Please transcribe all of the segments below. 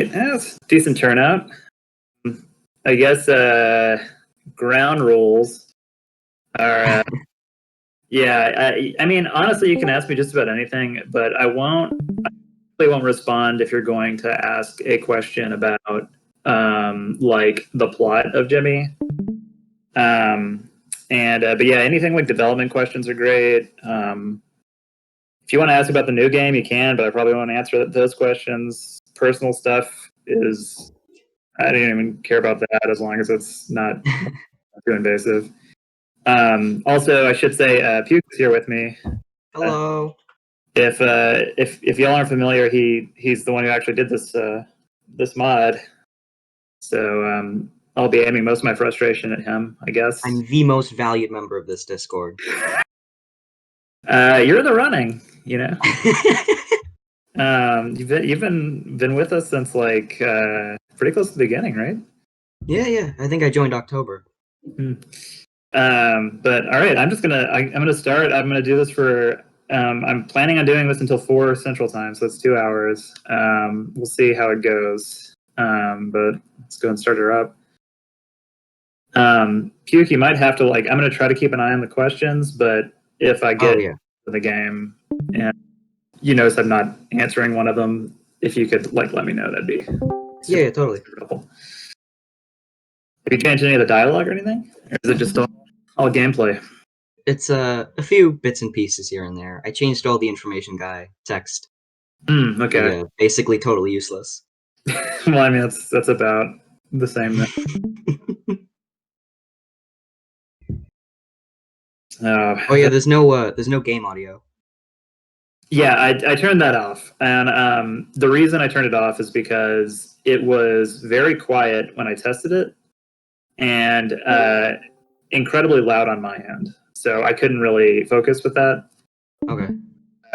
That's decent turnout. I guess ground rules are. I mean, honestly, you can ask me just about anything, but I won't respond if you're going to ask a question about like the plot of Jimmy. But yeah, anything like development questions are great. If you want to ask about the new game, you can, but I probably won't answer those questions. Personal stuff is, I don't even care about that as long as it's not too invasive. Also, I should say, Puke is here with me. Hello. If y'all aren't familiar, he's the one who actually did this mod. So I'll be aiming most of my frustration at him, I guess. I'm the most valued member of this Discord. You're in the running, you know. You've been with us since like pretty close to the beginning, right? Yeah. I think I joined October. But all right, I'm gonna start. I'm gonna do this for. I'm planning on doing this until 4 Central Time, so it's 2 hours. We'll see how it goes. But let's go and start her up. Puke, you might have to I'm gonna try to keep an eye on the questions, but if I get to the game and you notice I'm not answering one of them, if you could let me know, that'd be yeah, totally. Have you changed any of the dialogue or anything? Or is it just all gameplay? It's a few bits and pieces here and there. I changed all the information guy text. Okay. Yeah, basically totally useless. Well, I mean that's about the same thing. Oh yeah, there's no game audio. Yeah, I turned that off, and the reason I turned it off is because it was very quiet when I tested it, and incredibly loud on my end. So I couldn't really focus with that. Okay.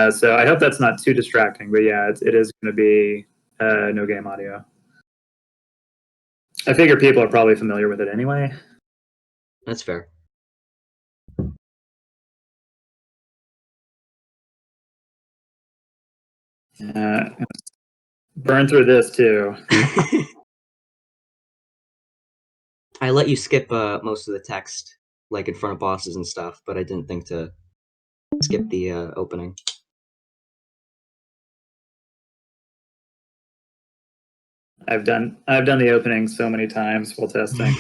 So I hope that's not too distracting, but yeah, it is going to be no game audio. I figure people are probably familiar with it anyway. That's fair. Burn through this too. I let you skip most of the text, like in front of bosses and stuff, but I didn't think to skip the opening. I've done the opening so many times while testing.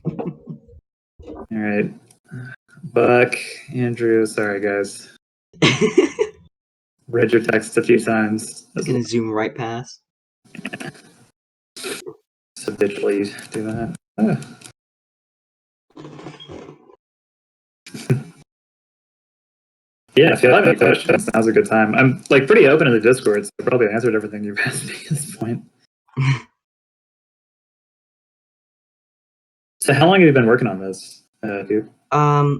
All right, Buck, Andrew. Sorry, guys. Read your text a few times. It's gonna zoom right past. Yeah. So digitally do that. Yeah, if you have any questions, now's a good time. I'm pretty open in the Discord, so I probably answered everything you've asked me at this point. So how long have you been working on this, dude? I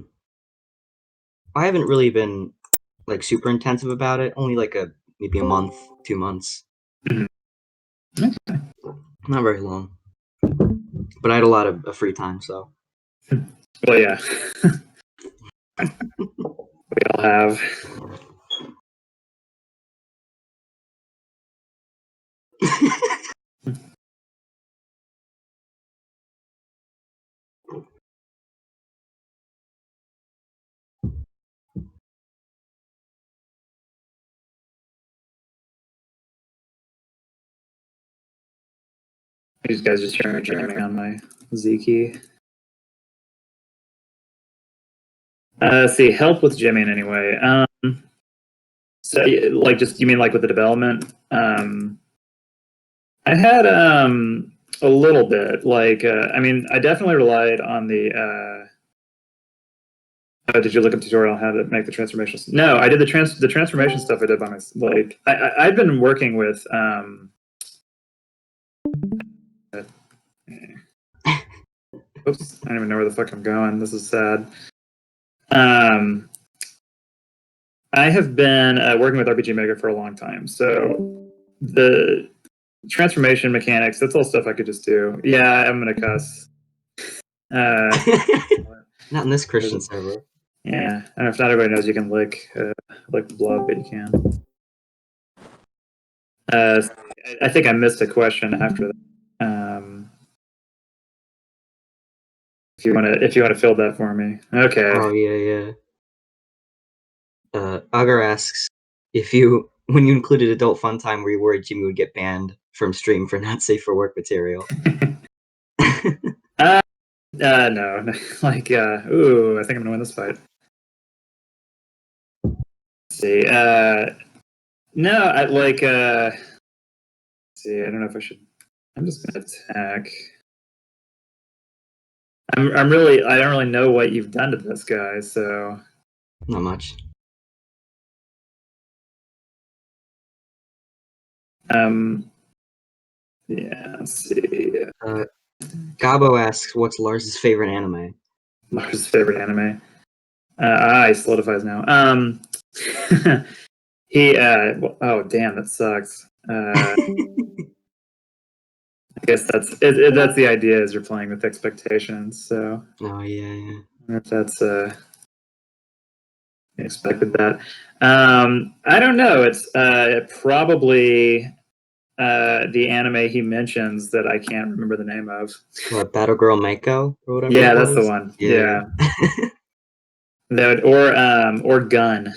haven't really been super intensive about it. Only maybe a month, 2 months. Mm-hmm. Okay. Not very long. But I had a lot of free time, so. Well, yeah. We all have. These guys just jamming on my Z key. See, help with Jimmy in any way. So, you mean with the development? I had a little bit. I mean, I definitely relied on the. Did you look up tutorial on how to make the transformations? No, I did the transformation stuff. I did by myself. I've been working with. Oops, I don't even know where the fuck I'm going. This is sad. I have been working with RPG Maker for a long time, so the transformation mechanics, that's all stuff I could just do. Yeah, I'm gonna cuss. Not in this Christian server. Yeah, I don't know if not everybody knows you can lick the blood, but you can. I think I missed a question after that. If you want to fill that for me, okay. Oh yeah. Ugar asks when you included adult fun time, were you worried Jimmy would get banned from stream for not safe for work material? No, like, ooh, I think I'm gonna win this fight. Let's see, no, I like, let's see, I don't know if I should. I'm just gonna attack. I don't really know what you've done to this guy, so. Not much. Yeah, let's see. Gabo asks, what's Lars's favorite anime? Lars's favorite anime. He solidifies now. Oh damn, that sucks. I guess that's the idea, is you're playing with expectations. So. Oh yeah. I wonder if that's expected that. I don't know. It's probably the anime he mentions that I can't remember the name of. What, Battle Girl Mako or whatever? Yeah, it that's the was? one. Yeah. That or Gun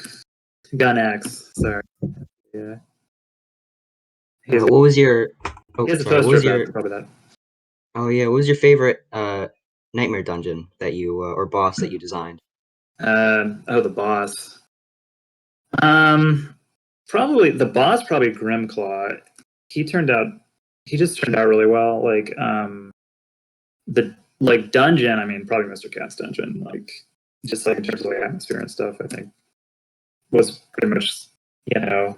X. Sorry. Yeah. What was your? Oh, He has a sorry. What poster was about your? probably that. Oh yeah. What was your favorite nightmare dungeon that you or boss that you designed? The boss. Probably the boss. Probably Grimclaw. He just turned out really well. Like the dungeon. I mean, probably Mr. Cat's dungeon. Like just like in terms of like atmosphere and stuff. I think was pretty much That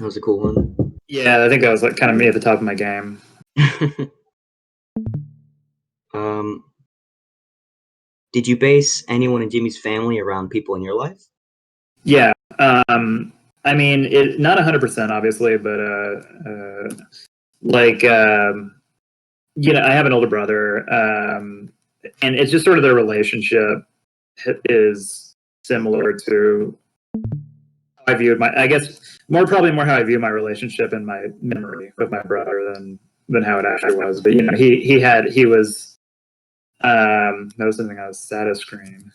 was a cool one. Yeah, I think that was like kind of me at the top of my game. Did you base anyone in Jimmy's family around people in your life? Yeah. I mean, not 100%, obviously, but like, I have an older brother, and it's just sort of their relationship is similar to how I viewed I guess probably more how I view my relationship and my memory with my brother than how it actually was. But he was that was something on his status screen.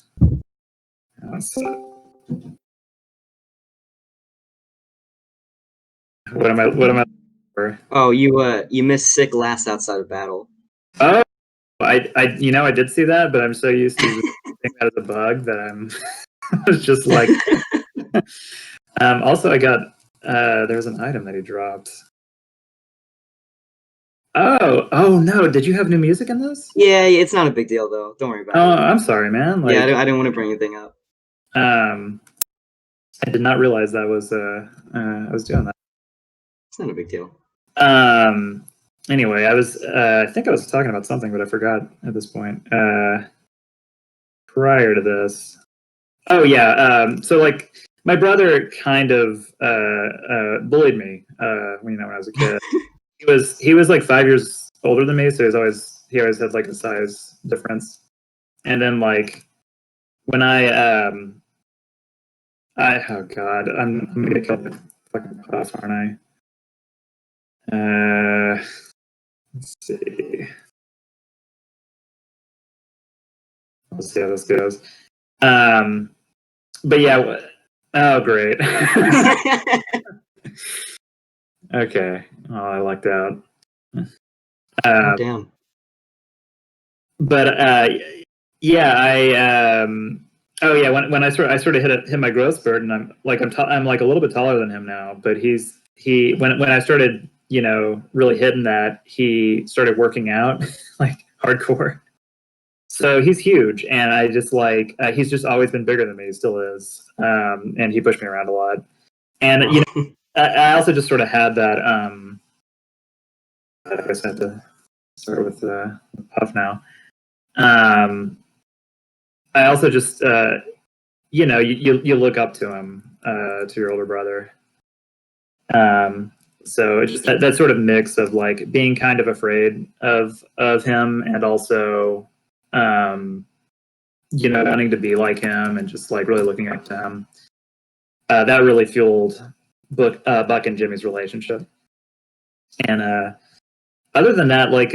What am I for? Oh, you missed sick last outside of battle. Oh, I did see that, but I'm so used to seeing that as a bug that I was just like. Also, I got there was an item that he dropped. Oh no! Did you have new music in this? Yeah, it's not a big deal though. Don't worry about it. Oh, I'm sorry, man. Like, yeah, I didn't want to bring anything up. I did not realize that was I was doing that. It's not a big deal. Anyway, I think I was talking about something, but I forgot at this point. Prior to this, oh yeah. So like, my brother kind of bullied me when I was a kid. he was like 5 years older than me, so he always had like a size difference. And then like when oh god, I'm gonna kill the fucking puff, aren't I? Let's see. Let's see how this goes. But yeah. Oh great. Okay. Oh, I lucked out. Oh damn. But yeah, oh yeah, when I sort of hit my growth spurt, and I'm like I'm like a little bit taller than him now, but when I started really hitting that, he started working out like hardcore. So he's huge, and I just like he's just always been bigger than me. He still is, and he pushed me around a lot. And I also just sort of had that. I guess I have to start with Puff now. I also just you look up to him, to your older brother. So it's just that sort of mix of like being kind of afraid of him, and also wanting to be like him, and just like really looking up to him. That really fueled Buck and Jimmy's relationship. And other than that, like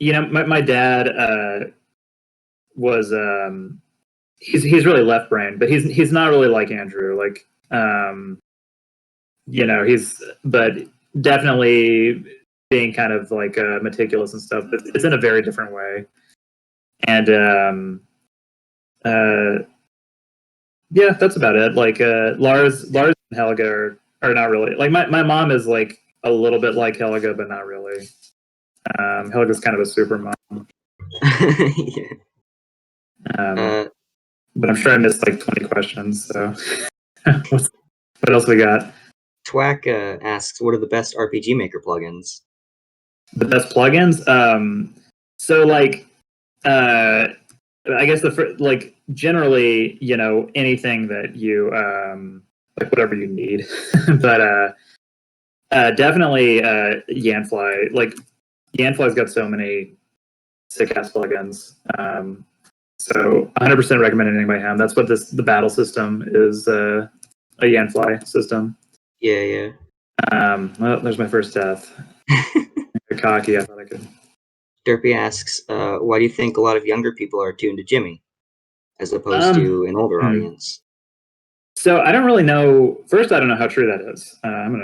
my dad was he's really left brain, but he's not really like Andrew. Like he's but definitely being kind of like meticulous and stuff. But it's in a very different way. And yeah, that's about it. Like Lars and Helga are not really like my mom is like a little bit like Helga, but not really. Helga's kind of a super mom. Yeah. But I'm sure I missed like 20 questions. So what else we got? Twack asks, what are the best RPG Maker plugins? The best plugins? So like I guess like generally, anything that you like whatever you need. But definitely Yanfly. Like Yanfly's got so many sick ass plugins. So 100% recommend anybody have. That's what the battle system is, a Yanfly system. Yeah. Well, there's my first death. Cocky, I thought I could. Derpy asks, why do you think a lot of younger people are tuned to Jimmy as opposed to an older audience? So I don't really know. First, I don't know how true that is. I'm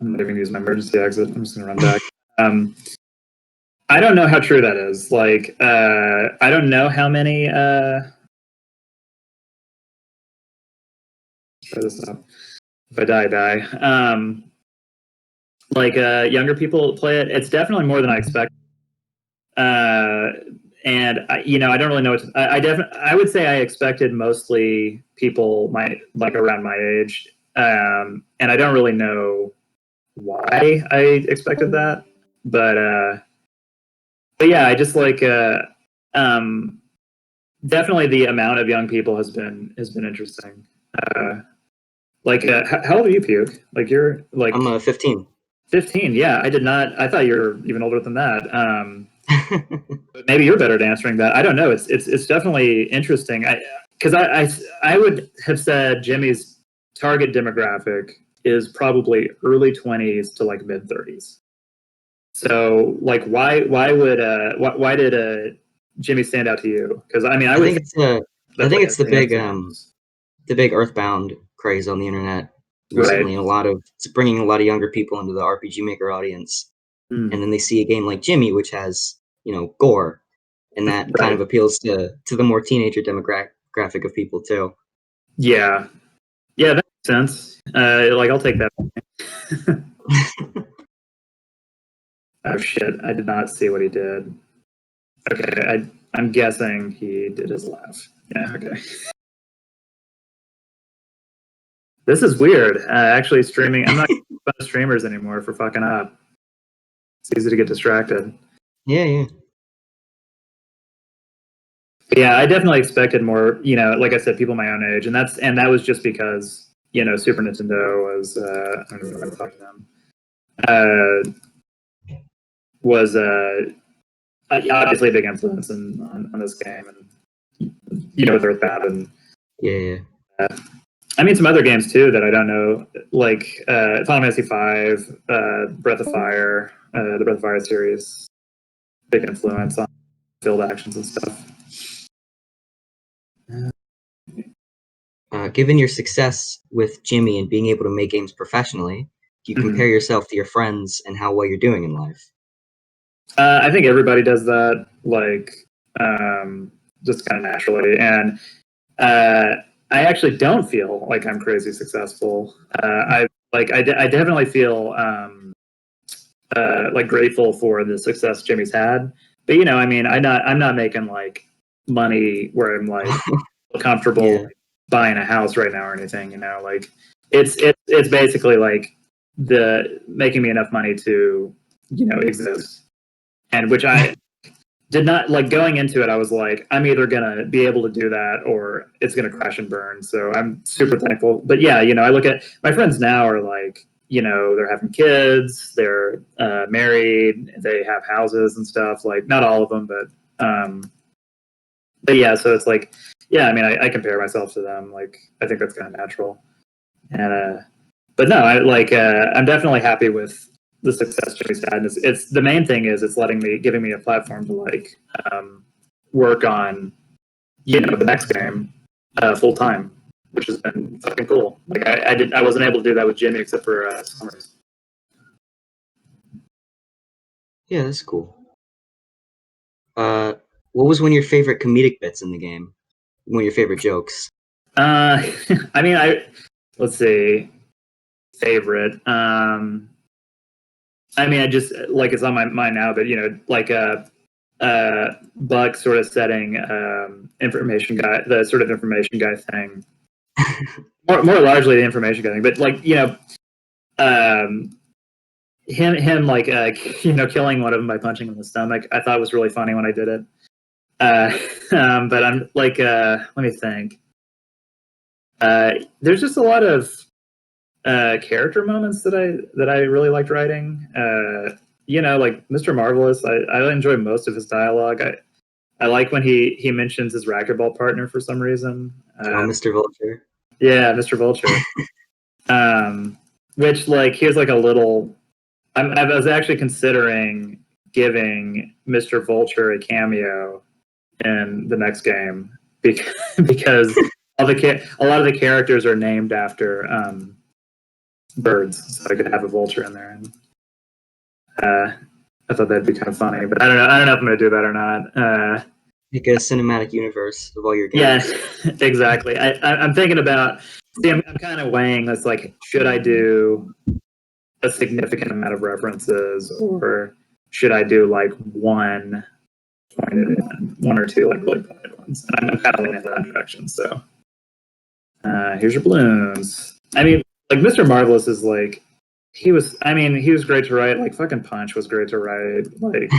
not even use my emergency exit. I'm just gonna run back. I don't know how true that is. Like, I don't know how many. This up. If I die, I die. Like younger people play it. It's definitely more than I expect. And I don't really know what I would say I expected mostly people like around my age, and I don't really know why I expected that, but yeah, I just like definitely the amount of young people has been interesting. Like how old are you, Puke? Like you're like I'm 15. 15. Yeah, I did not. I thought you were even older than that. Maybe you're better at answering that. I don't know. It's definitely interesting. Because I would have said Jimmy's target demographic is probably early 20s to like mid 30s. So like why did Jimmy stand out to you? Because I mean I think it's the big Earthbound craze on the internet recently, right. and it's bringing a lot of younger people into the RPG Maker audience, and then they see a game like Jimmy, which has gore, and that kind of appeals to the more teenager demographic of people too. Yeah, that makes sense. Like I'll take that. Oh shit! I did not see what he did. Okay, I'm guessing he did his laugh. Yeah. Okay. This is weird. Actually, streaming. I'm not fun of streamers anymore for fucking up. It's easy to get distracted. Yeah. But yeah, I definitely expected more. Like I said, people my own age, and that was just because Super Nintendo was. I don't know if I'm talking to them. Was obviously a big influence on this game, and with Earthbound and yeah. I mean some other games too that I don't know, like Final Fantasy V, Breath of Fire, the Breath of Fire series, big influence on field actions and stuff. Given your success with Jimmy and being able to make games professionally, do you compare yourself to your friends and how well you're doing in life? I think everybody does that, like just kind of naturally, and I actually don't feel like I'm crazy successful. I definitely feel like grateful for the success Jimmy's had, but I mean, I'm not making like money where I'm like comfortable like, buying a house right now or anything. Like it's basically like the making me enough money to exist, and which I did not like going into it. I was like, I'm either gonna be able to do that or it's gonna crash and burn. So I'm super thankful. But yeah, I look at my friends now are like, they're having kids, they're married, they have houses and stuff. Like not all of them, but yeah. So it's like, yeah. I mean, I compare myself to them. Like I think that's kind of natural. And but but no, I'm definitely happy with the success Jimmy's had. And it's the main thing is it's giving me a platform to like work on, the next game full time, which has been fucking cool. Like I wasn't able to do that with Jimmy except for summers. Yeah, that's cool. What was one of your favorite comedic bits in the game? One of your favorite jokes? I mean, let's see, favorite. I mean, I just like it's on my mind now, but like Buck sort of setting information guy, the sort of information guy thing, more largely the information guy thing, but like him like killing one of them by punching him in the stomach. I thought was really funny when I did it. But I'm like, let me think. There's just a lot of character moments that I really liked writing. Like Mr. Marvelous. I enjoy most of his dialogue. I like when he mentions his racquetball partner for some reason. Mr. Vulture. Yeah, Mr. Vulture. Which like here's like a little. I was actually considering giving Mr. Vulture a cameo in the next game because a lot of the characters are named after birds, so I could have a vulture in there. And I thought that'd be kind of funny, but I don't know if I'm going to do that or not. Like a cinematic universe of all your games. Yeah, exactly. I'm thinking about. See, I'm kind of weighing this. Like, should I do a significant amount of references, or should I do like one or two like really pointed ones? And I'm kind of leaning in that direction. So, here's your balloons. I mean, like Mr. Marvelous is like he was great to write. Like fucking Punch was great to write. Like,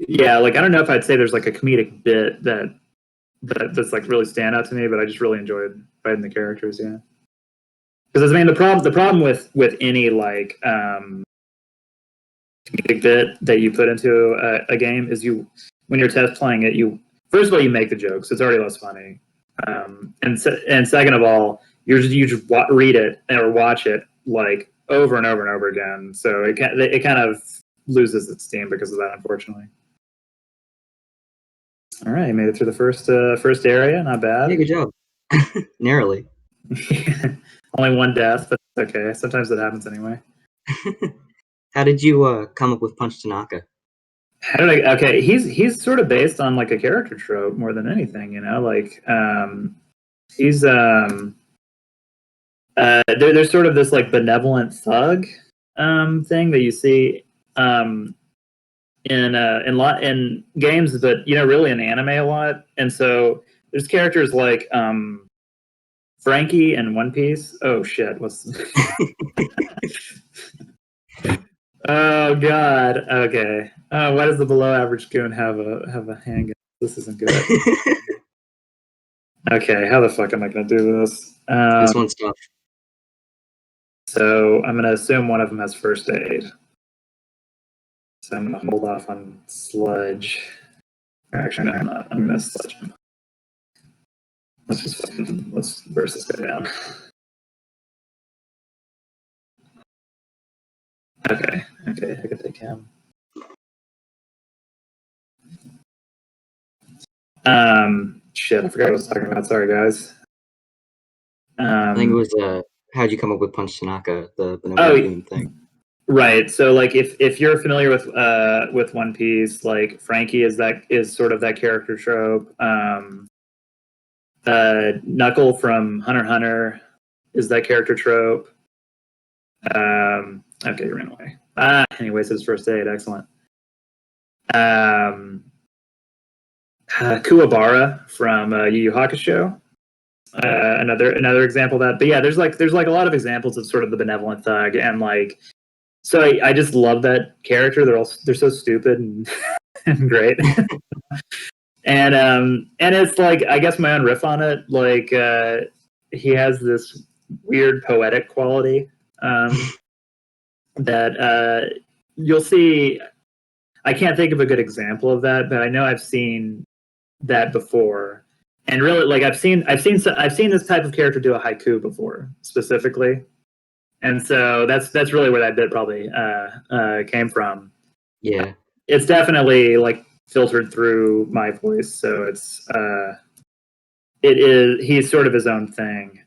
yeah, like I don't know if I'd say there's like a comedic bit that's like really stand out to me, but I just really enjoyed writing the characters. Yeah, because I mean the problem with any like comedic bit that you put into a game is when you're test playing it, first of all you make the jokes, it's already less funny, and second of all you just read it or watch it like over and over and over again, so it kind of loses its steam because of that, unfortunately. All right, made it through the first area. Not bad. Yeah, good job. Narrowly. Only one death, but it's okay. Sometimes it happens anyway. How did you come up with Punch Tanaka? Okay, he's sort of based on like a character trope more than anything, like he's there's sort of this like benevolent thug thing that you see in games, but really in anime a lot. And so there's characters like Frankie in One Piece. Oh shit! What's Oh god. Okay. Why does the below average goon have a handgun? This isn't good. Okay, how the fuck am I gonna do this? This one's tough. So I'm gonna assume one of them has first aid. So I'm gonna hold off on sludge. Or actually, no, I'm not. I'm gonna sludge him. Let's burst this guy down. Okay, I can take him. Shit, I forgot what I was talking about. Sorry, guys. I think it was how'd you come up with Punch Tanaka, the benevolent thing? Right. So, like, if you're familiar with One Piece, like Frankie is sort of that character trope. Knuckle from Hunter x Hunter is that character trope. Okay, he ran away. Anyways, his first aid, excellent. Kuwabara from Yu Yu Hakusho. Another example of that. But yeah, there's like a lot of examples of sort of the benevolent thug, and like, so I just love that character. They're so stupid and great. and it's like, I guess my own riff on it. Like he has this weird poetic quality that you'll see. I can't think of a good example of that, but I know I've seen that before. And really, like I've seen this type of character do a haiku before, specifically, and so that's really where that bit probably came from. Yeah, it's definitely like filtered through my voice, so he's sort of his own thing.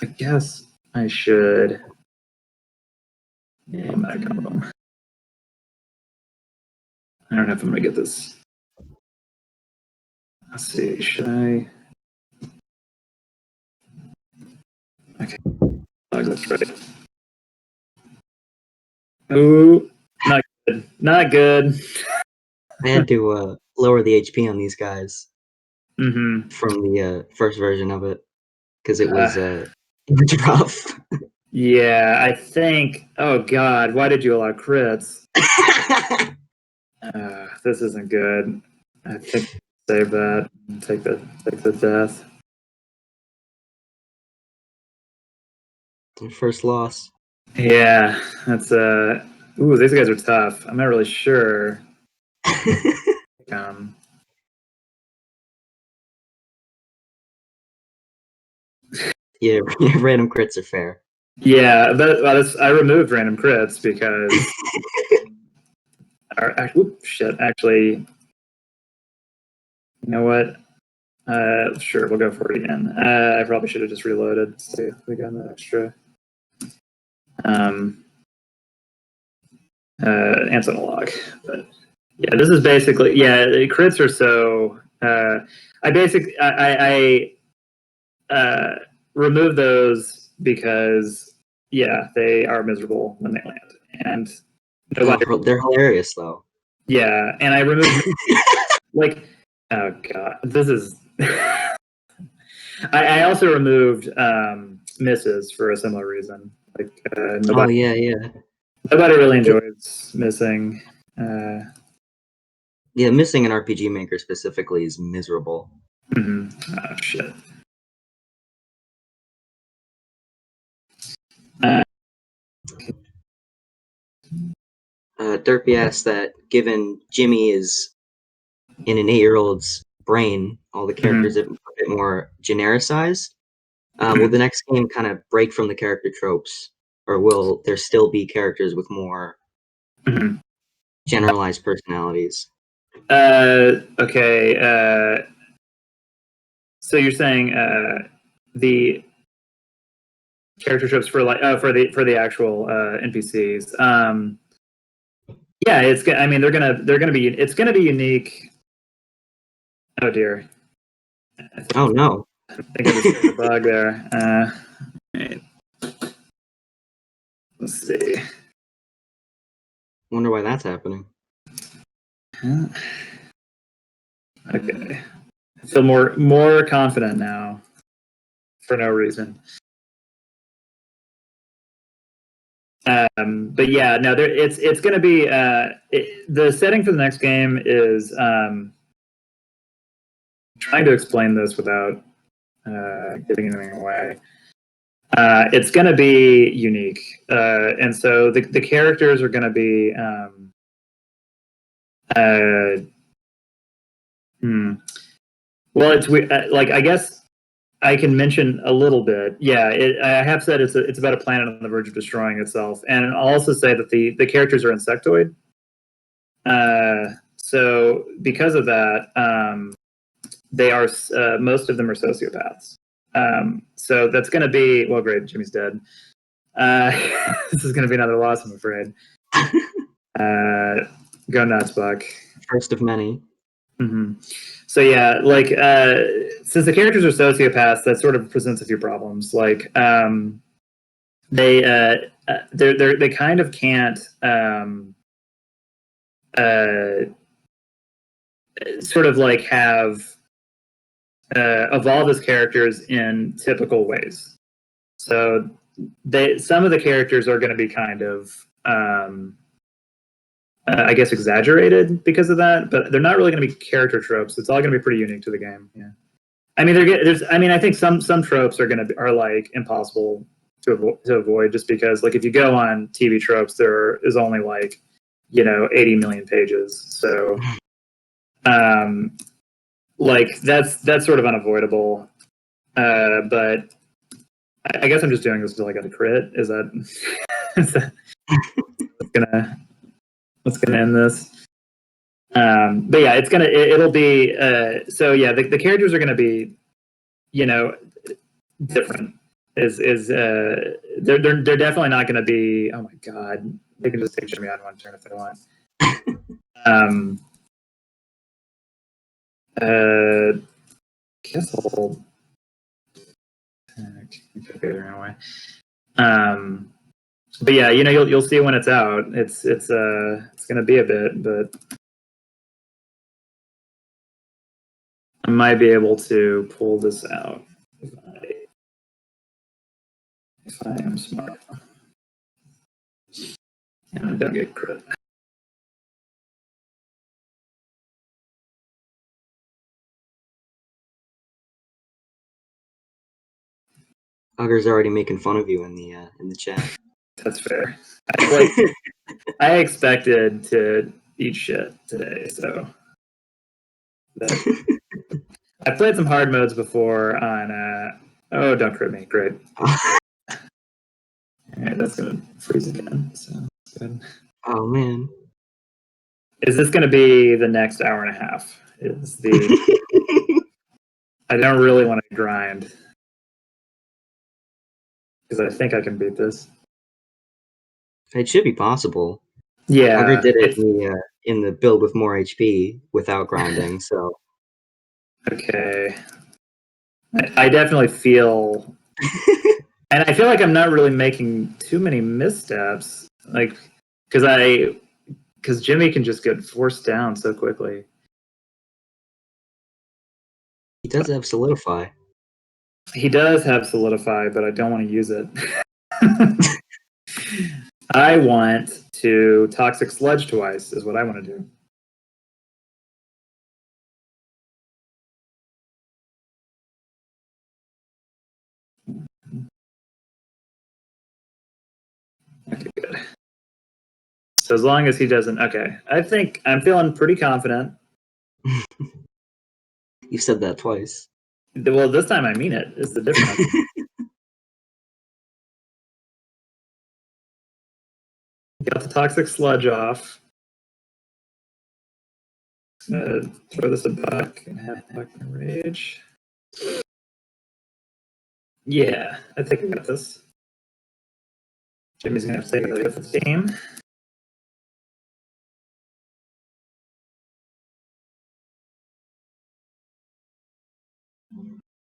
I guess I should name that album. I don't know if I'm gonna get this. Let's see, should I? Okay, oh, that's right. Ooh, not good. Not good. I had to lower the HP on these guys Mm-hmm. from the first version of it because it was rough. Yeah, I think. Oh God, why did you allow crits? This isn't good. I think save that. Take the death. First loss. Yeah, that's ooh, these guys are tough. I'm not really sure. Um, Yeah, random crits are fair. yeah, I removed random crits because. Shit. Actually, you know what? Sure, we'll go for it again. I probably should have just reloaded. So we got that extra. Ants on a log, but yeah, this is basically the crits are so. I remove those because they are miserable when they land, and nobody. Oh, they're hilarious though. Yeah, and I remove like, oh god, this is. I also removed misses for a similar reason. Like Oh yeah. nobody really enjoys missing. Yeah, missing an RPG Maker specifically is miserable. Oh shit. Derpy asks that given Jimmy is in an 8-year-old's brain, all the characters are a bit more genericized. Will the next game kind of break from the character tropes, or will there still be characters with more generalized personalities? Okay. So you're saying the character tropes for for the actual NPCs? Yeah, it's. I mean, they're gonna be. It's gonna be unique. Oh dear. Oh no. I think I just hit a bug there. Right. Let's see. Wonder why that's happening. Okay. I feel more confident now for no reason. But yeah, no, it's going to be the setting for the next game is trying to explain this without giving anything away. It's going to be unique, and so the characters are going to be. Well, it's like I guess I can mention a little bit. Yeah, I have said it's about a planet on the verge of destroying itself, and I'll also say that the characters are insectoid. So because of that, they are most of them are sociopaths. So that's going to be great. Jimmy's dead. This is going to be another loss, I'm afraid. Go nuts, Buck. First of many. Mm-hmm. So yeah, like since the characters are sociopaths, that sort of presents a few problems. Like they kind of can't sort of like have evolve as characters in typical ways. So some of the characters are going to be kind of I guess exaggerated because of that, but they're not really going to be character tropes. It's all going to be pretty unique to the game. Yeah, I mean, I think some tropes are like impossible to avoid just because, like, if you go on TV tropes, there is only like 80 million pages. So, like that's sort of unavoidable. But I guess I'm just doing this until I got a crit. Is that, is that what's gonna end this? But yeah, it'll be so yeah, the characters are gonna be, you know, different. They're definitely not gonna be, oh my god, they can just take Jimmy on one turn if they want. Guess I'll okay, they ran away. But yeah, you know, you'll see when it's out. It's gonna be a bit, but I might be able to pull this out if I am smart and I don't get crit. Hugger's already making fun of you in the chat. That's fair. I expected to eat shit today, so I played some hard modes before on. Oh, don't crit me! Great. Alright, that's gonna freeze again. So that's good. Oh man. Is this gonna be the next hour and a half? Is the I don't really want to grind because I think I can beat this. It should be possible. Yeah, Hugger did it in the build with more HP without grinding, so. Okay. I definitely feel, and I feel like I'm not really making too many missteps, like because Jimmy can just get forced down so quickly. He does have Solidify. He does have Solidify, but I don't want to use it. I want to Toxic Sludge twice, is what I want to do. Okay, good. So as long as he doesn't, okay. I think I'm feeling pretty confident. You said that twice. Well, this time I mean it, is the difference. Got the Toxic Sludge off. Throw this a buck and have buck and rage. Yeah, I think I got this. Jimmy's gonna have to take it with the team.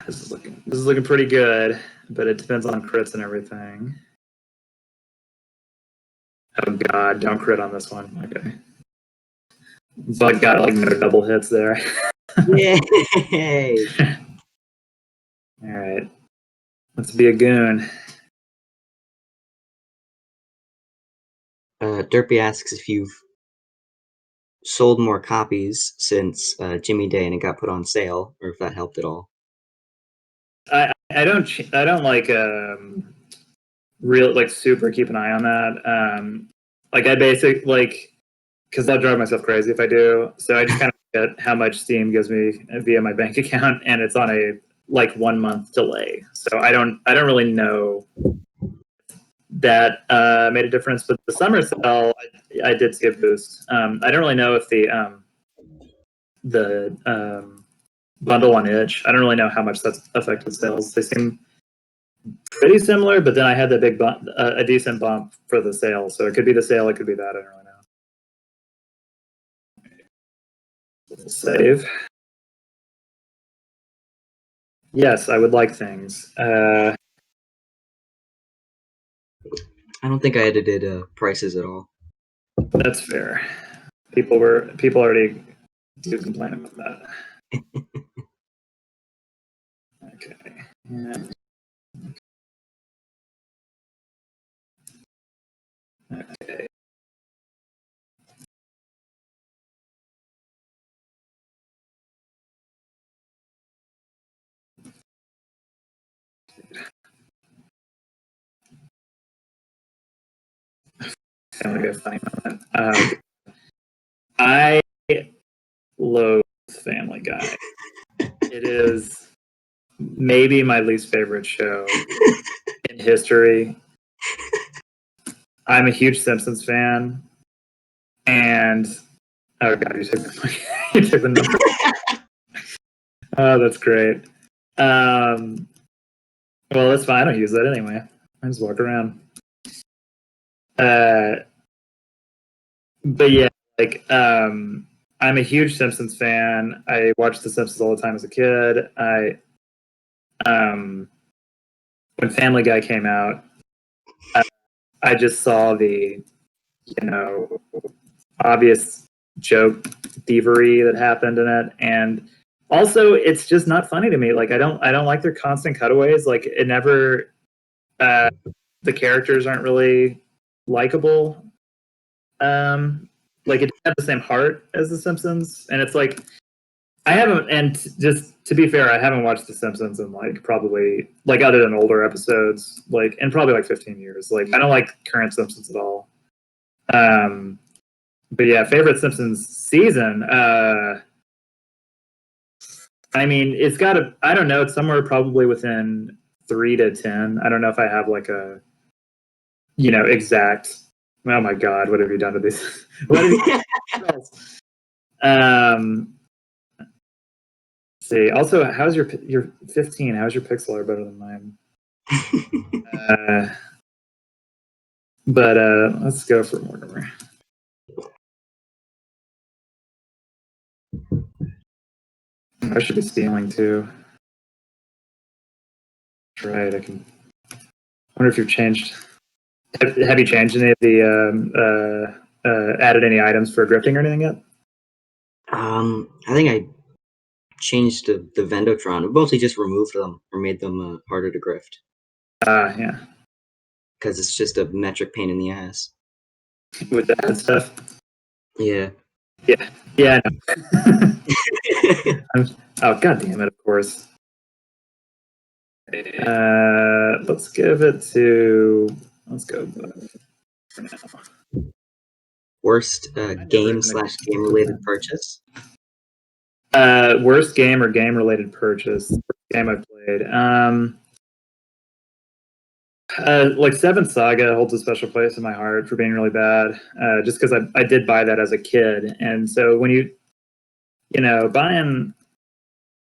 This is looking pretty good, but it depends on crits and everything. Oh god, don't crit on this one. Okay. But got like no double hits there. Yay! Alright. Let's be a goon. Derpy asks if you've sold more copies since Jimmy Day and it got put on sale, or if that helped at all. I don't like real like super keep an eye on that. Like I basically like, because I'll drive myself crazy if I do. So I just kind of get how much Steam gives me via my bank account, and it's on a like 1 month delay. So I don't really know that made a difference. But the summer sale, I did see a boost. I don't really know if the bundle on itch, I don't really know how much that's affected sales. They seem pretty similar, but then I had that big bump, a decent bump for the sale. So it could be the sale, it could be that. I don't really know. Save. Yes, I would like things. I don't think I edited prices at all. That's fair. People already do complain about that. Okay. Yeah. Okay. Sound like a funny moment. I loathe Family Guy. It is maybe my least favorite show in history. I'm a huge Simpsons fan, and oh god, you took the number. Oh, that's great. Well, that's fine. I don't use that anyway. I just walk around. But yeah, like I'm a huge Simpsons fan. I watched The Simpsons all the time as a kid. When Family Guy came out, I just saw the, obvious joke thievery that happened in it, and also it's just not funny to me. Like I don't like their constant cutaways. Like it never, the characters aren't really likable. Like it doesn't have the same heart as The Simpsons, and it's like I haven't. And just to be fair, I haven't watched The Simpsons in like probably like other than older episodes, like in probably like 15 years. Like I don't like current Simpsons at all. But yeah, favorite Simpsons season. I mean, it's got a. I don't know. It's somewhere probably within 3 to 10. I don't know if I have like a, exact. Oh my god, what have you done to these? What have you done? See. Also, how's your 15? How's your pixel art better than mine? But let's go for Mortimer. I should be stealing too. That's right. I can. I wonder if you've changed. Have you changed any of the added any items for grifting or anything yet? I think I changed the Vendotron. I mostly just removed them or made them harder to grift. Yeah. Because it's just a metric pain in the ass. With the add stuff? Yeah. Yeah. Yeah, I know. Oh, god damn it, of course. Let's give it to... Let's go for now. Worst game/game related purchase? Worst game or game related purchase? Worst game I've played. Like Seventh Saga holds a special place in my heart for being really bad. Just because I did buy that as a kid, and so when buying,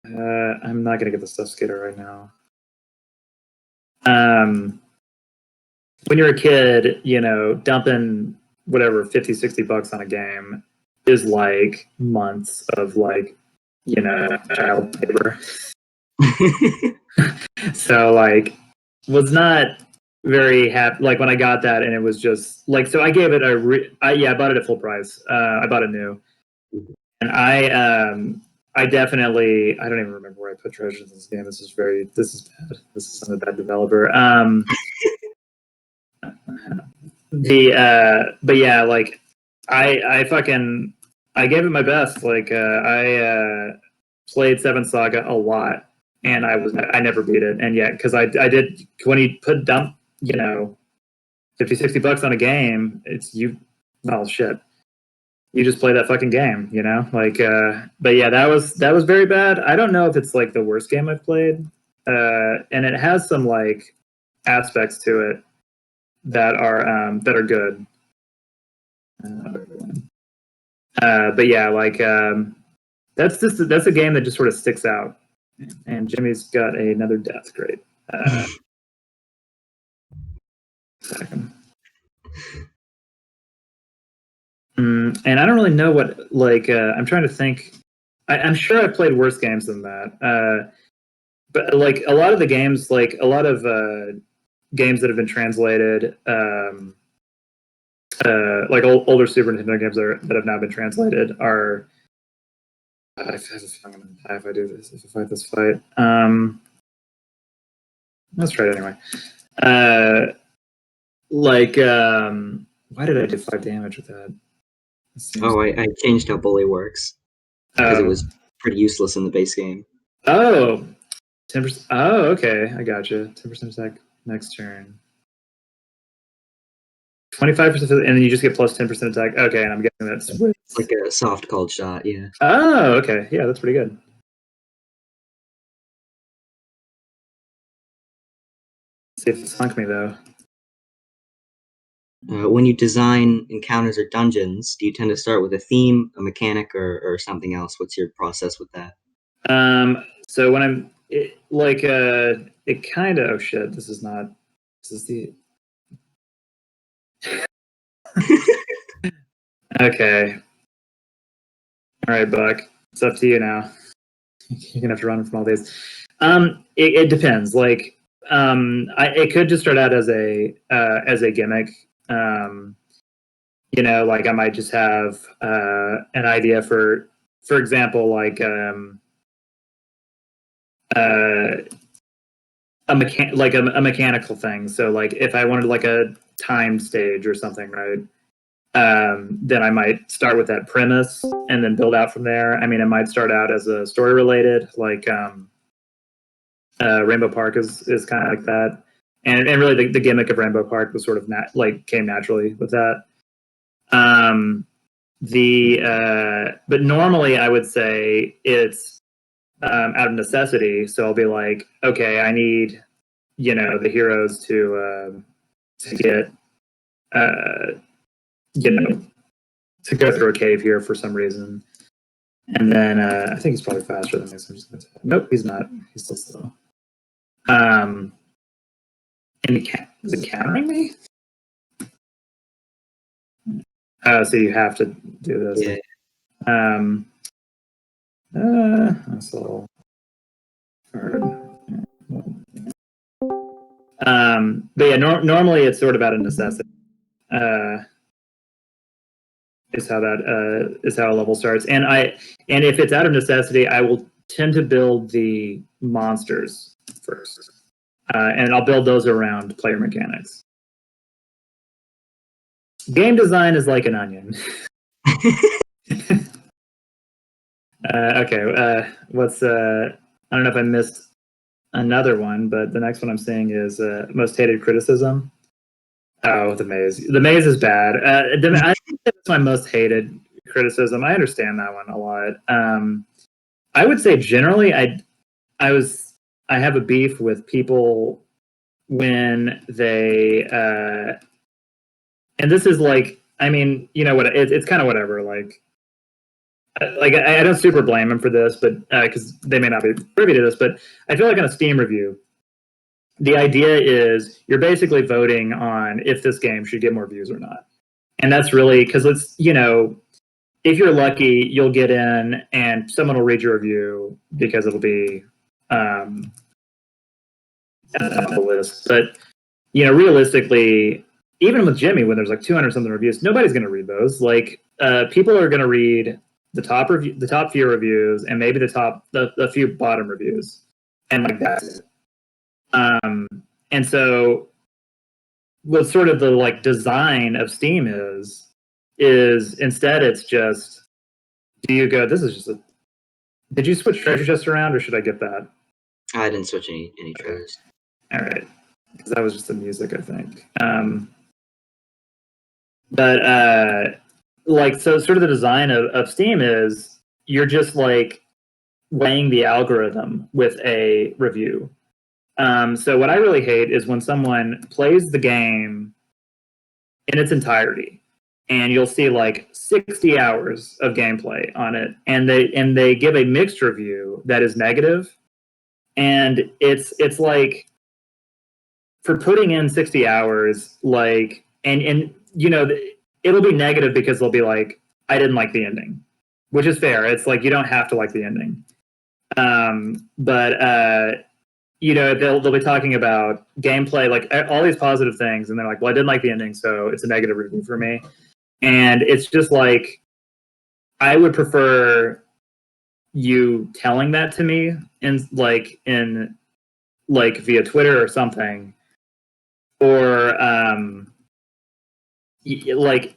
I'm not gonna get the stuff skater right now. When you're a kid, dumping whatever $50-$60 on a game is like months of like, child labor. So like, was not very happy. Like when I got that, and it was just like, so I gave it I bought it at full price. I bought it new, and I definitely, I don't even remember where I put treasures in this game. This is bad. This is some bad developer. But yeah, like I gave it my best. Like I played Seven Saga a lot, and I never beat it. And yeah, because I did, when you put dump, $50-$60 on a game, well shit. You just play that fucking game, like, but yeah, that was very bad. I don't know if it's like the worst game I've played. And it has some like aspects to it that are good. But yeah, like, that's a game that just sort of sticks out. And Jimmy's got another death. Great. Second. And I don't really know what, like, I'm trying to think. I'm sure I've played worse games than that. But like a lot of the games, like a lot of games that have been translated, like older Super Nintendo games that have now been translated are. I have a feeling I'm gonna die if I do this. If I fight this fight, let's try it anyway. Why did I do 5 damage with that? I changed how bully works because it was pretty useless in the base game. Oh, 10%. Oh, okay, I gotcha. 10% attack next turn. 25%, and then you just get plus 10% attack. Okay, and I'm guessing that's like a soft cold shot. Yeah. Oh, okay, yeah, that's pretty good. See if it sunk me though. When you design encounters or dungeons, do you tend to start with a theme, a mechanic, or something else? What's your process with that? So when I'm it kind of, oh shit, this is the okay. All right, Buck, it's up to you now. You're gonna have to run from all these. It depends. Like, it could just start out as a gimmick. Like I might just have an idea for example, like a mechanical thing. So like if I wanted like a timed stage or something, right? Then I might start with that premise and then build out from there. I mean, it might start out as a story related, like Rainbow Park is kind of like that, and really the gimmick of Rainbow Park was sort of came naturally with that. But normally I would say it's out of necessity. So I'll be like, okay, I need the heroes to get to go through a cave here for some reason. And then I think he's probably faster than me. So I'm just gonna nope, he's not. He's still slow. And is it countering me? So you have to do this. Yeah. That's a little hard. But yeah, normally it's sort of out of necessity. Is how a level starts, and if it's out of necessity, I will tend to build the monsters first, and I'll build those around player mechanics. Game design is like an onion. Okay, what's I don't know if I missed another one, but the next one I'm seeing is most hated criticism. Oh, the maze. The maze is bad. I think that's my most hated criticism. I understand that one a lot. I would say generally, I have a beef with people when they, and this is like, I mean, you know what? It's kind of whatever. Like I don't super blame them for this, but because they may not be privy to this, but I feel like on a Steam review, the idea is you're basically voting on if this game should get more views or not. And that's really because it's, if you're lucky, you'll get in and someone will read your review because it'll be on the list. But, realistically, even with Jimmy, when there's like 200 something reviews, nobody's going to read those. Like, people are going to read the top few reviews and maybe the few bottom reviews. And like that's it. And so what sort of the like design of Steam is instead it's just, do you go, this is just did you switch treasure chests around or should I get that? I didn't switch any treasures. All right. Because that was just the music, I think. But like, so sort of the design of Steam is you're just like weighing the algorithm with a review. So what I really hate is when someone plays the game in its entirety, and you'll see like 60 hours of gameplay on it, and they give a mixed review that is negative, and it's like for putting in 60 hours, like and it'll be negative because they'll be like, I didn't like the ending, which is fair. It's like you don't have to like the ending, but they'll be talking about gameplay, like all these positive things, and they're like, well, I didn't like the ending, so it's a negative review for me. And it's just like, I would prefer you telling that to me in via Twitter or something, or like,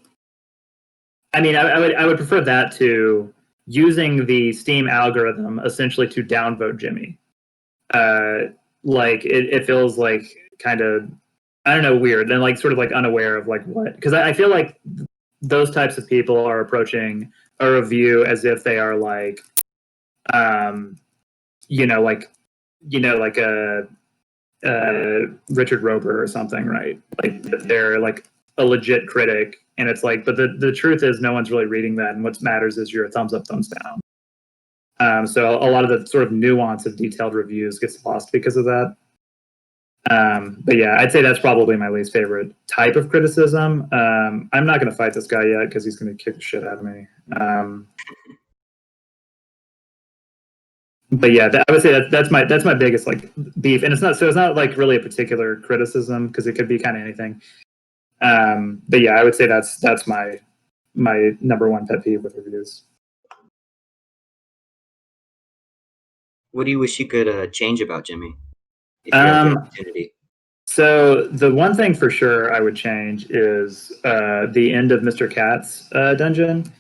I mean, I would prefer that to using the Steam algorithm essentially to downvote Jimmy. Like it feels like kind of, I don't know, weird and like sort of like unaware of like what, because I feel like those types of people are approaching a review as if they are like like a Richard Roper or something, right? Like they're like a legit critic, and it's like, but the truth is no one's really reading that, and what matters is your thumbs up, thumbs down. So a lot of the sort of nuance of detailed reviews gets lost because of that. But yeah, I'd say that's probably my least favorite type of criticism. I'm not going to fight this guy yet because he's going to kick the shit out of me. But yeah, I would say that's my biggest like beef, and it's not like really a particular criticism because it could be kind of anything. But yeah, I would say that's my number one pet peeve with reviews. What do you wish you could change about Jimmy if you had the opportunity? So the one thing for sure I would change is the end of Mr. Cat's dungeon,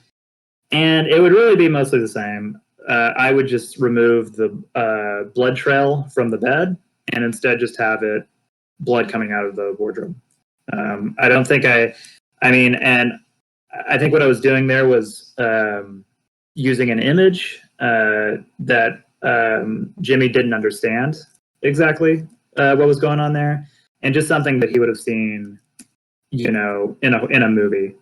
and it would really be mostly the same. I would just remove the blood trail from the bed and instead just have it blood coming out of the wardrobe. I don't think I mean, and I think what I was doing there was using an image that Jimmy didn't understand exactly what was going on there, and just something that he would have seen, in a movie.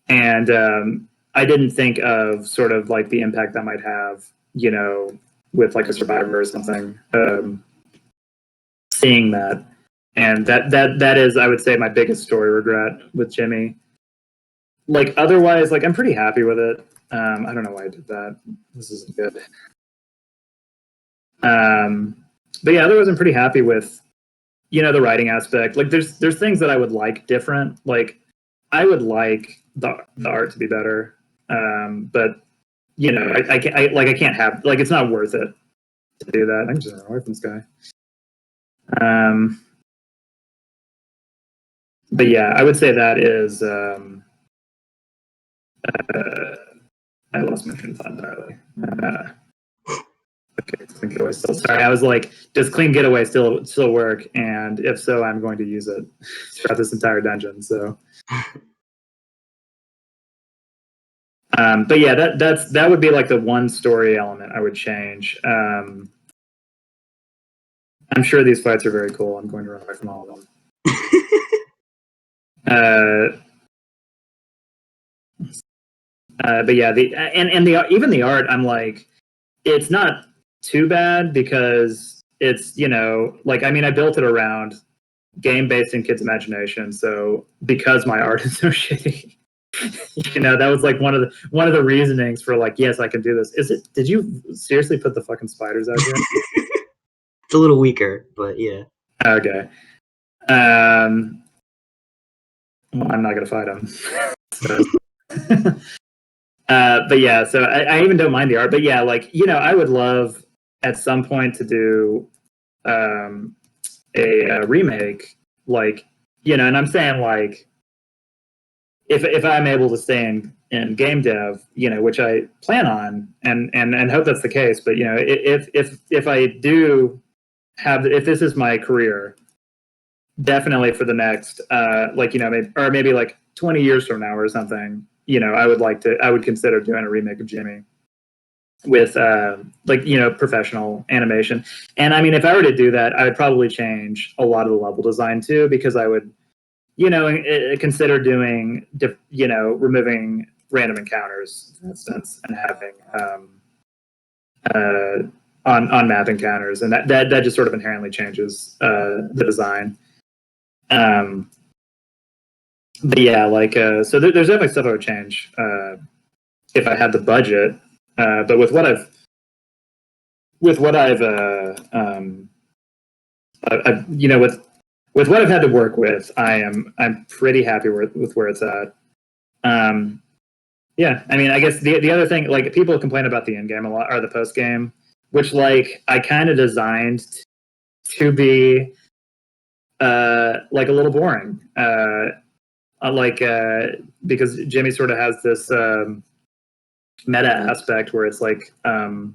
And I didn't think of sort of like the impact that might have, with like a survivor or something, seeing that. And that is, I would say, my biggest story regret with Jimmy. Like otherwise, like I'm pretty happy with it. I don't know why I did that. This isn't good. But yeah, otherwise I'm pretty happy with, the writing aspect. Like there's things that I would like different. Like I would like the art to be better. But I can't have, like, it's not worth it to do that. I'm just run away from this guy. But yeah, I would say that is. I lost my train of thought entirely. Okay, clean getaway still. Sorry, I was like, does clean getaway still work? And if so, I'm going to use it throughout this entire dungeon. So. But yeah, that would be like the one story element I would change. I'm sure these fights are very cool. I'm going to run away from all of them. But yeah, even the art, I'm like, it's not too bad because it's, like, I mean, I built it around game based in kids' imagination. So because my art is so shitty, that was like one of the reasonings for like, yes, I can do this. Did you seriously put the fucking spiders out here? It's a little weaker, but yeah. Okay. Well, I'm not gonna fight him. So. But yeah, so I even don't mind the art. But yeah, like, I would love at some point to do a remake, like, and I'm saying like if I'm able to stay in game dev, which I plan on and hope that's the case. But if I do have, if this is my career, definitely for the next maybe like 20 years from now or something, I would consider doing a remake of Jimmy with professional animation. And I mean, if I were to do that, I would probably change a lot of the level design too, because I would consider doing removing random encounters, for instance, and having on map encounters, and that just sort of inherently changes the design. But yeah, like so there's definitely stuff I would change if I had the budget. But with what I've with what I've had to work with, I'm pretty happy with where it's at. Yeah, I mean, I guess the other thing, like, people complain about the end game a lot, or the post game, which, like, I kind of designed to be like a little boring. Because Jimmy sort of has this meta aspect where it's like, about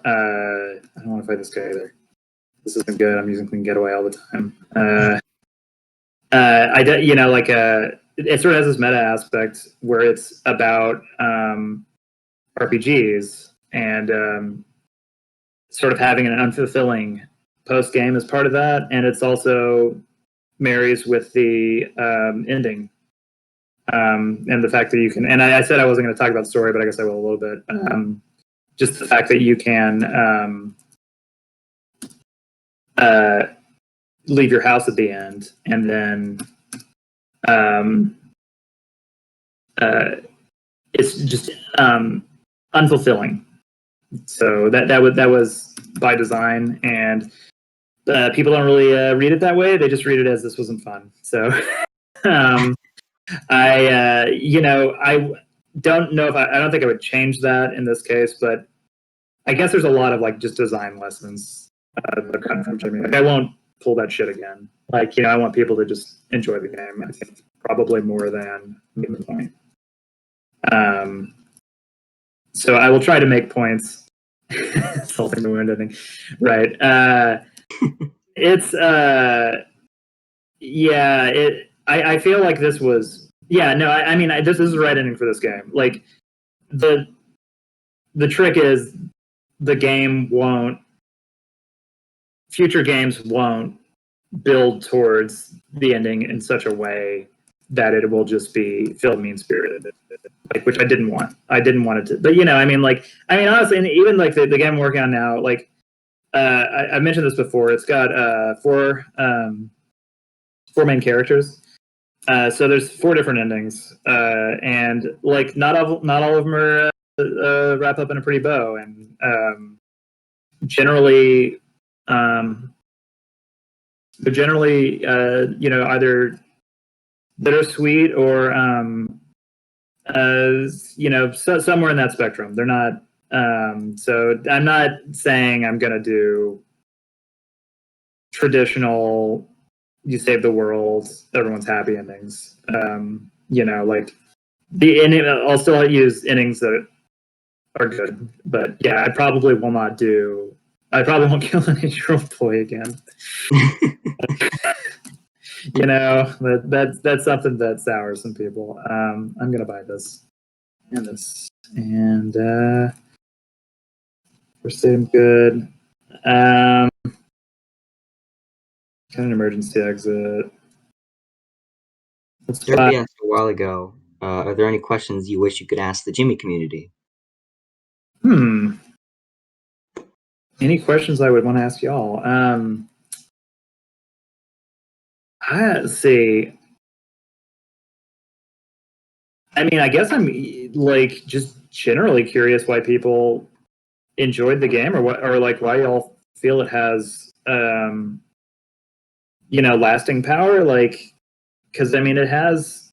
I don't want to fight this guy either. This isn't good. I'm using clean getaway all the time. It sort of has this meta aspect where it's about RPGs and sort of having an unfulfilling post game as part of that, and it's also marries with the ending. And the fact that you can, and I said I wasn't going to talk about the story, but I guess I will a little bit. Just the fact that you can leave your house at the end, and then it's just unfulfilling. So that was by design, and people don't really read it that way. They just read it as this wasn't fun. So I don't know if I don't think I would change that in this case, but I guess there's a lot of like just design lessons that come from Jimmy. Like, I won't pull that shit again. Like, I want people to just enjoy the game. I think probably more than get the point. So I will try to make points. Salting the wound, I think. Right. It's yeah. I feel like this was I mean this is the right ending for this game. Like the trick is future games won't build towards the ending in such a way that it will just be feel mean-spirited, like, which I didn't want. I didn't want it to, but honestly, and even like the game I'm working on now, like I mentioned this before. It's got four main characters. So there's 4 different endings, and like not all of them are wrap up in a pretty bow, and generally they're generally either bittersweet or somewhere in that spectrum. They're not. So I'm not saying I'm gonna do traditional, you save the world, everyone's happy endings. Like the ending. I'll still use endings that are good, but yeah, I probably will not do. I probably won't kill an 8-year-old boy again. That's something that sours some people. I'm gonna buy this and this, and Pulsating good. Kind of an emergency exit. Derpy asked a while ago, are there any questions you wish you could ask the Jimmy community? Any questions I would want to ask y'all? Let's see. I mean, I guess I'm like just generally curious why people enjoyed the game, or why y'all feel it has lasting power. Like, because I mean, it has,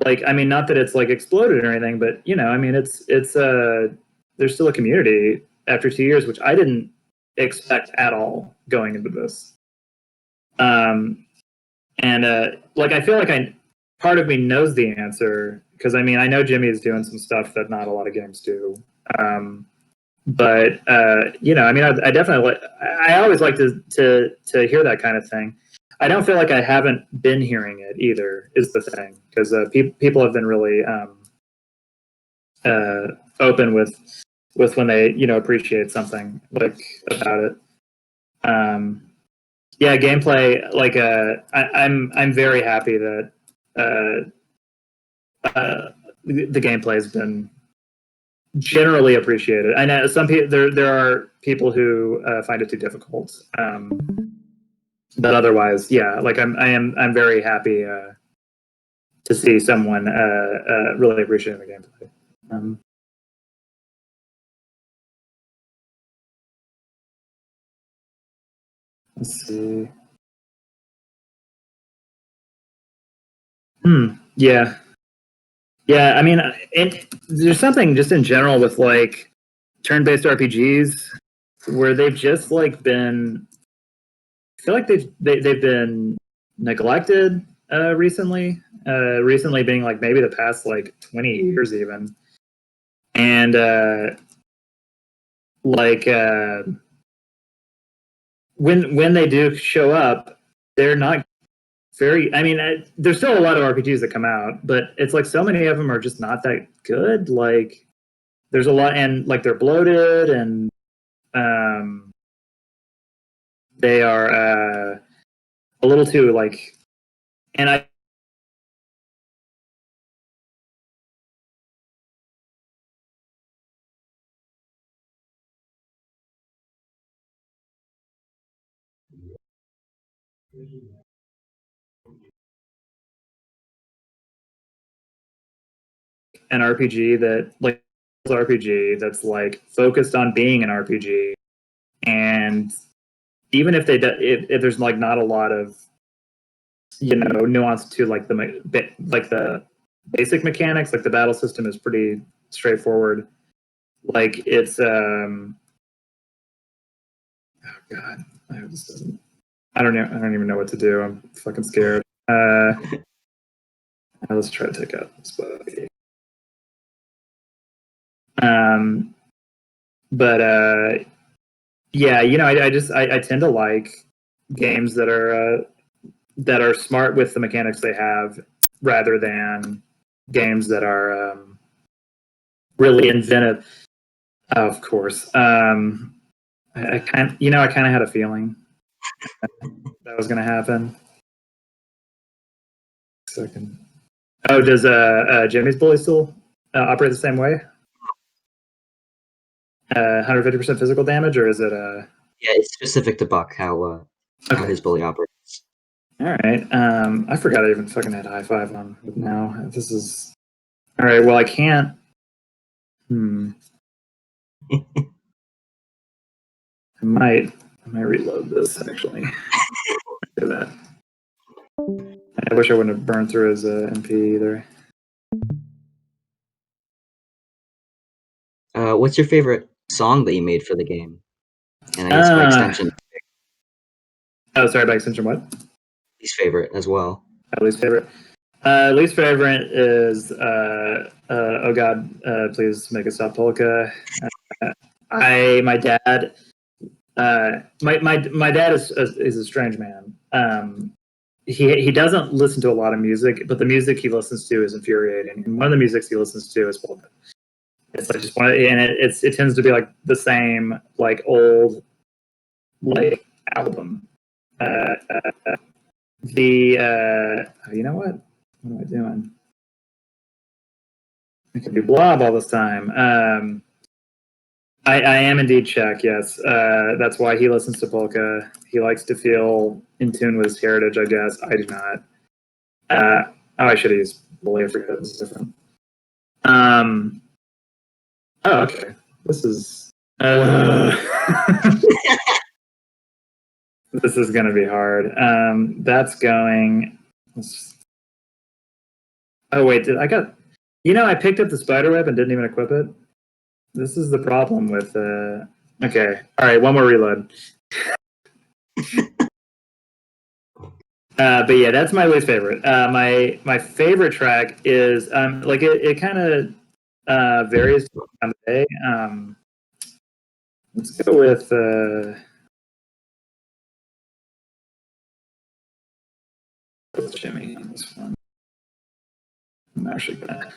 like, I mean, not that it's like exploded or anything, but I mean, it's there's still a community after 2 years, which I didn't expect at all going into this. And like, I feel like part of me knows the answer, because I mean, I know Jimmy is doing some stuff that not a lot of games do. But I mean, I definitely, I always like to hear that kind of thing. I don't feel like I haven't been hearing it either, is the thing, because people have been really open with when they appreciate something like about it. Yeah, gameplay, like I'm very happy that the gameplay has been generally appreciated. I know some people, there are people who find it too difficult, but otherwise, yeah, like I'm very happy to see someone really appreciating the gameplay. Let's see. Yeah. Yeah, I mean, there's something just in general with like turn-based RPGs where they've just like been. I feel like they've been neglected recently. Recently being like maybe the past like 20 years even, and like when they do show up, they're not very. I mean, there's still a lot of RPGs that come out, but it's like so many of them are just not that good. Like there's a lot, and like they're bloated, and they are a little too like, and I. An RPG that like RPG that's like focused on being an RPG, and even if if there's like not a lot of nuance to like the basic mechanics, like the battle system is pretty straightforward. Like it's oh god, I hope this doesn't. I don't even know what to do. I'm fucking scared. Let's try to take out this buggy. But yeah, I tend to like games that are smart with the mechanics they have, rather than games that are really inventive. Of course, I kind of had a feeling that was going to happen. Second. Oh, does Jimmy's bully still operate the same way? 150% physical damage, or is it Yeah, it's specific to Buck how his bully operates. All right. I forgot I even fucking had high five on now. This is all right. Well, I can't. I might reload this actually. Do that. I wish I wouldn't have burned through his MP either. What's your favorite song that you made for the game? And I guess by extension. Oh, sorry. By extension, what? Least favorite as well. Least favorite. Least favorite is oh god, please make it stop polka. My dad. My dad is a strange man. He doesn't listen to a lot of music, but the music he listens to is infuriating. And one of the musics he listens to is polka. It's like just one, and it tends to be like the same like old like album. You know what? What am I doing? I could do Blob all this time. I am indeed Czech, yes. That's why he listens to polka. He likes to feel in tune with his heritage, I guess. I do not. I should have used bully. I forget this is different. Oh, okay. This is. This is going to be hard. That's going. Oh wait, I got? I picked up the spider web and didn't even equip it. This is the problem with. Okay, all right, one more reload. But yeah, that's my least favorite. My favorite track is like it kind of varies on the day. Let's go with Jimmy. This one. I'm actually gonna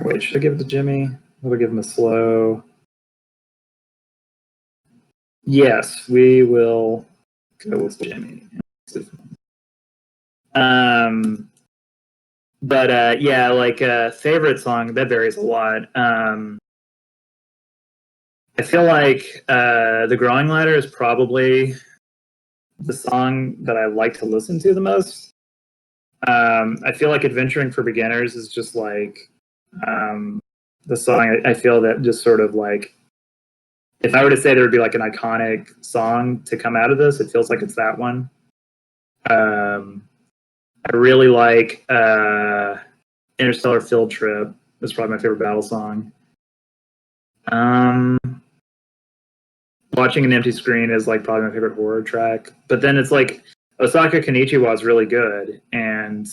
wait. Should I give it to Jimmy? We'll give him a slow. Yes, we will go with Jimmy. But yeah, like favorite song that varies a lot. I feel like The Growing Ladder is probably the song that I like to listen to the most. I feel like Adventuring for Beginners is just like the song I feel that just sort of like, if I were to say there would be like an iconic song to come out of this, it feels like it's that one. I really like Interstellar Field Trip. It's probably my favorite battle song. Watching an Empty Screen is like probably my favorite horror track. But then it's like Osaka Konichiwa is really good, and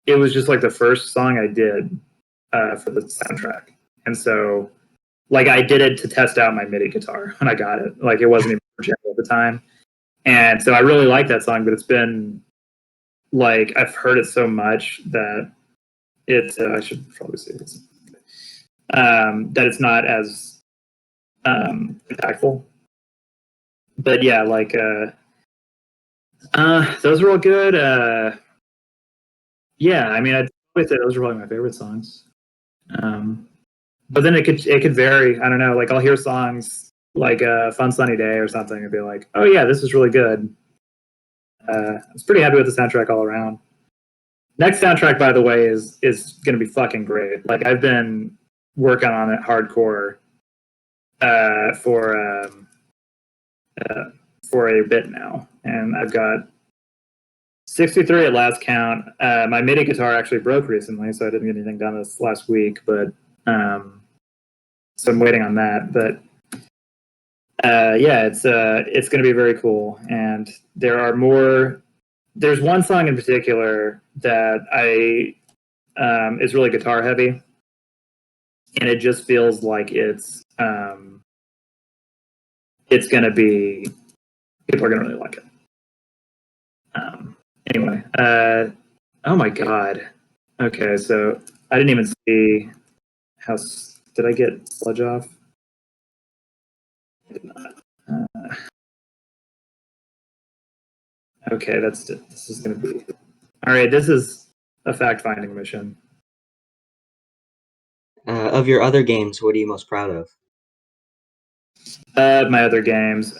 it was just like the first song I did for the soundtrack. And so like I did it to test out my MIDI guitar when I got it. Like it wasn't even projected at the time. And so I really like that song, but it's been like I've heard it so much that it's I should probably say this. That it's not as impactful. but yeah, like those are all good. Yeah, I mean, I'd probably say those are probably my favorite songs. But then it could vary. I don't know. Like I'll hear songs like "Fun Sunny Day" or something, and be like, "Oh yeah, this is really good." I was pretty happy with the soundtrack all around. Next soundtrack, by the way, is going to be fucking great. Like I've been working on it hardcore for a bit now, and I've got 63 at last count. My MIDI guitar actually broke recently, so I didn't get anything done this last week. But so I'm waiting on that. But yeah, it's going to be very cool, and there are more. There's one song in particular that is really guitar heavy, and it just feels like it's going to be, people are going to really like it. Anyway, oh my god. Okay, so I didn't even see how. Did I get sludge off? I did not. Okay, this is going to be. All right, this is a fact-finding mission. Of your other games, what are you most proud of? My other games.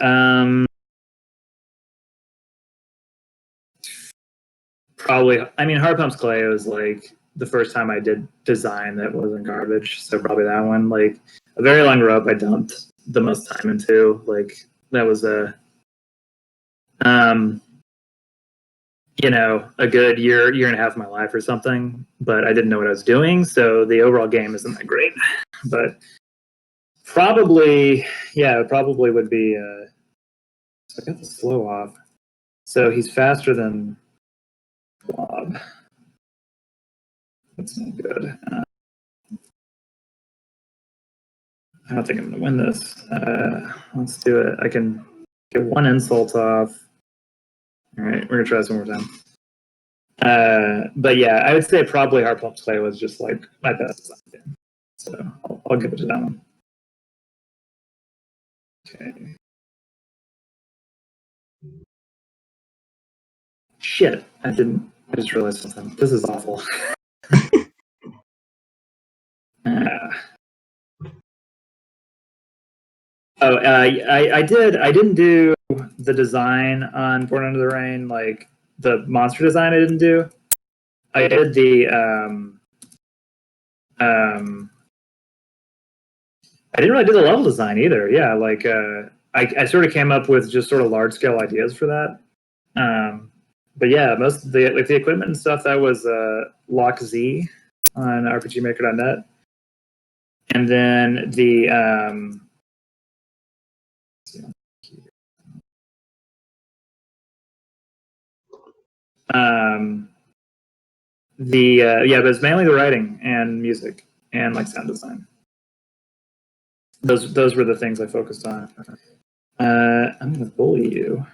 Probably, I mean, Heart Pumps Clay was like the first time I did design that wasn't garbage, so probably that one. Like A Very Long Rope, I dumped the most time into. Like that was a a good year and a half of my life or something, but I didn't know what I was doing, so the overall game isn't that great. But probably, yeah, it probably would be. So I got the slow off. So he's faster than Blob. That's not good. I don't think I'm going to win this. Let's do it. I can get one insult off. All right, we're going to try this one more time. But yeah, I would say probably Heart Pumps Clay was just like my best design game. So I'll give it to that one. Okay. Shit, I just realized something. This is awful. I didn't do the design on Born Under the Rain, like the monster design. I didn't do. I did the I didn't really do the level design either. Yeah, like I sort of came up with just sort of large scale ideas for that. But yeah, most of the equipment and stuff, that was Lock Z on RPGmaker.net, and then the yeah, but it's mainly the writing and music and like sound design. Those were the things I focused on. I'm gonna bully you.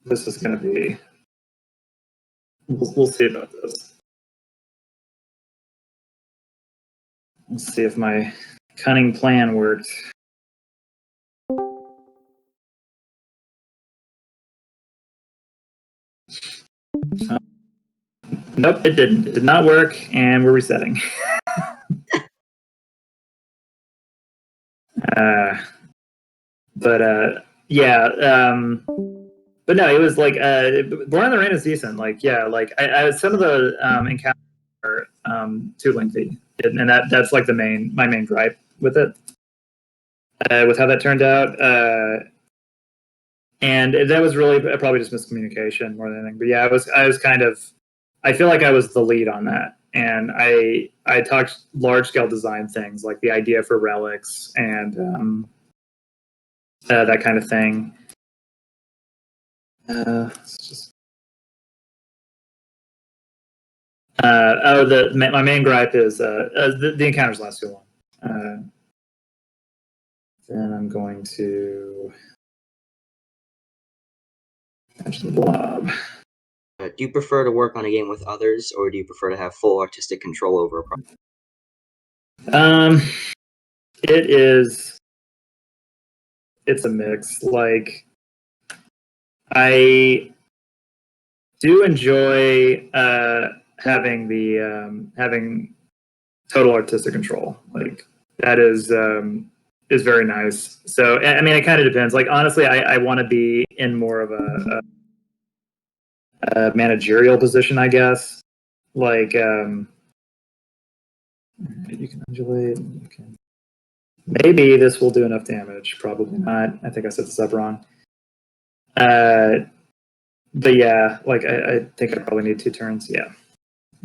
This is gonna be. We'll see about this. Let's see if my cunning plan worked. Nope, it didn't. It did not work, and we're resetting. But yeah, but no, it was like Born on the Rain is decent. Like yeah, like I some of the encounters are too lengthy, and that's like my main gripe with it, with how that turned out. And that was really probably just miscommunication more than anything. But yeah, I was kind of, I feel like I was the lead on that, and I talked large scale design things like the idea for relics and that kind of thing. My main gripe is the encounters last too long. Then I'm going to mention the blob. Do you prefer to work on a game with others, or do you prefer to have full artistic control over a project? It is it's a mix. Like, I do enjoy having total artistic control. Like, that is very nice. So I mean, it kind of depends. Like, honestly, I want to be in more of a managerial position, I guess. Like, you can undulate. You can. Maybe this will do enough damage. Probably not. I think I set this up wrong. But yeah, like I think I probably need 2 turns. Yeah.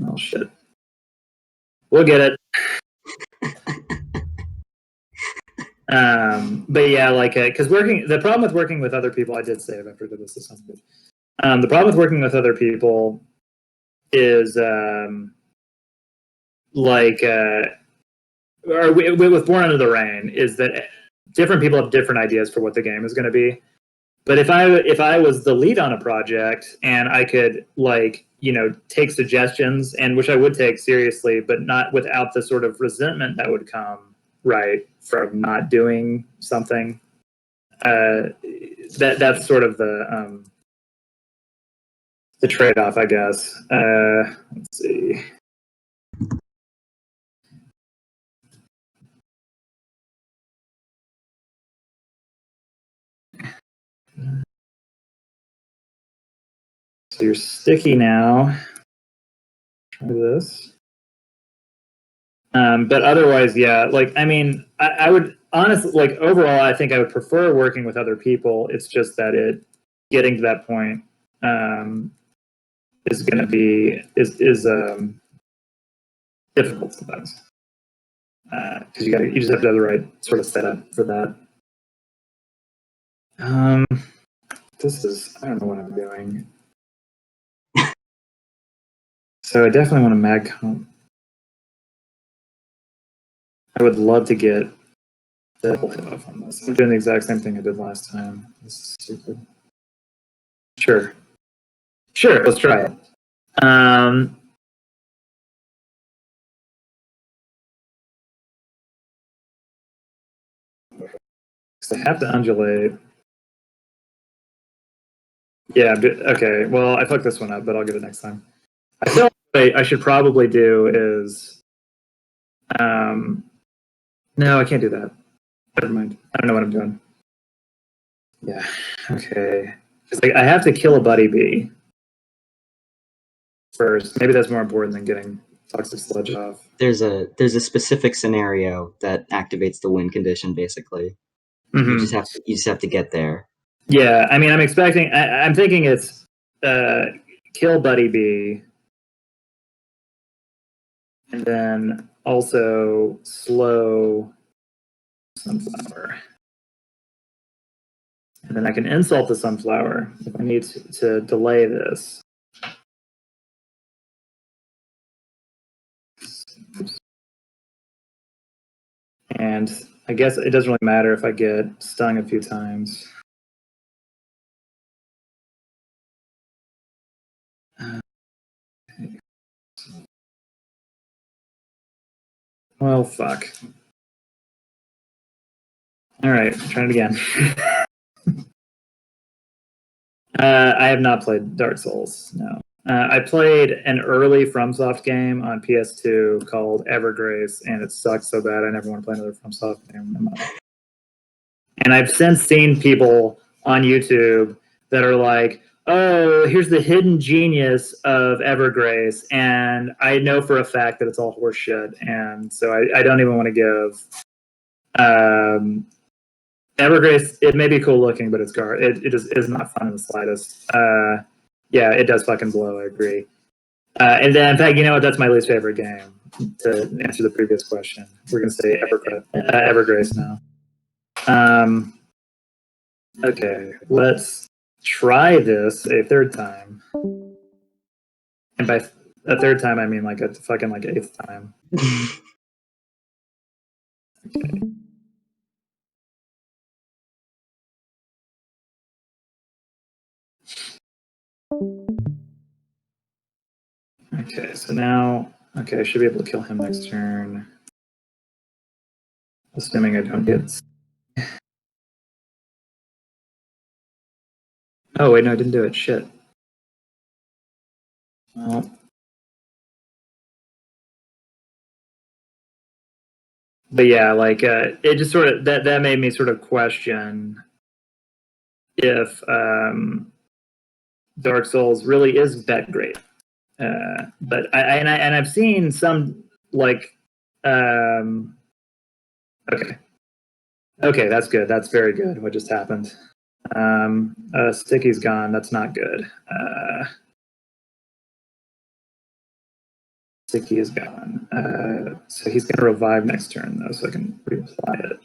Oh shit. We'll get it. But yeah, like because the problem with working with other people, I did save after this. This sounds good. The problem with working with other people is like or with Born Under the Rain is that different people have different ideas for what the game is going to be. But if I was the lead on a project and I could, like, take suggestions, and which I would take seriously, but not without the sort of resentment that would come from not doing something, that's sort of the trade-off, I guess. Let's see. So you're sticky now. Try this. But otherwise, yeah, like, I mean, I would honestly, like, overall, I think I would prefer working with other people. It's just that getting to that point is going to be difficult sometimes because you just have to have the right sort of setup for that. I don't know what I'm doing. So I definitely want to mag comp. I would love to get the whole hit off on this. I'm doing the exact same thing I did last time. This is stupid. Sure, let's try it. I have to undulate. Yeah, okay. Well, I fucked this one up, but I'll get it next time. I feel like I should probably do is... no, I can't do that. Never mind. I don't know what I'm doing. Yeah, okay. It's like I have to kill a buddy bee first. Maybe that's more important than getting Toxic Sludge off. There's a specific scenario that activates the win condition, basically. Mm-hmm. You just have to get there. Yeah, I mean, I'm thinking it's kill Buddy Bee, and then also slow Sunflower. And then I can insult the Sunflower if I need to delay this. And I guess it doesn't really matter if I get stung a few times. Well, fuck. All right, try it again. I have not played Dark Souls, no. I played an early FromSoft game on PS2 called Evergrace, and it sucked so bad I never want to play another FromSoft game. And I've since seen people on YouTube that are like, oh, here's the hidden genius of Evergrace, and I know for a fact that it's all horseshit, and so I don't even want to give Evergrace. It may be cool looking, but it is not fun in the slightest. Yeah, it does fucking blow, I agree. And then, in fact, you know what? That's my least favorite game, to answer the previous question. We're going to say Evergrace now. Okay, let's try this a third time. And by a third time, I mean like a fucking like 8th time. Okay. Okay, so now, okay, I should be able to kill him next turn. Assuming I don't get... Oh wait, no, I didn't do it. Shit. Well, but yeah, like it just sort of that made me sort of question if Dark Souls really is that great. But I've seen some like okay. Okay, that's good. That's very good. What just happened? Sticky's gone. That's not good. Sticky is gone. So he's going to revive next turn, though, so I can reapply it.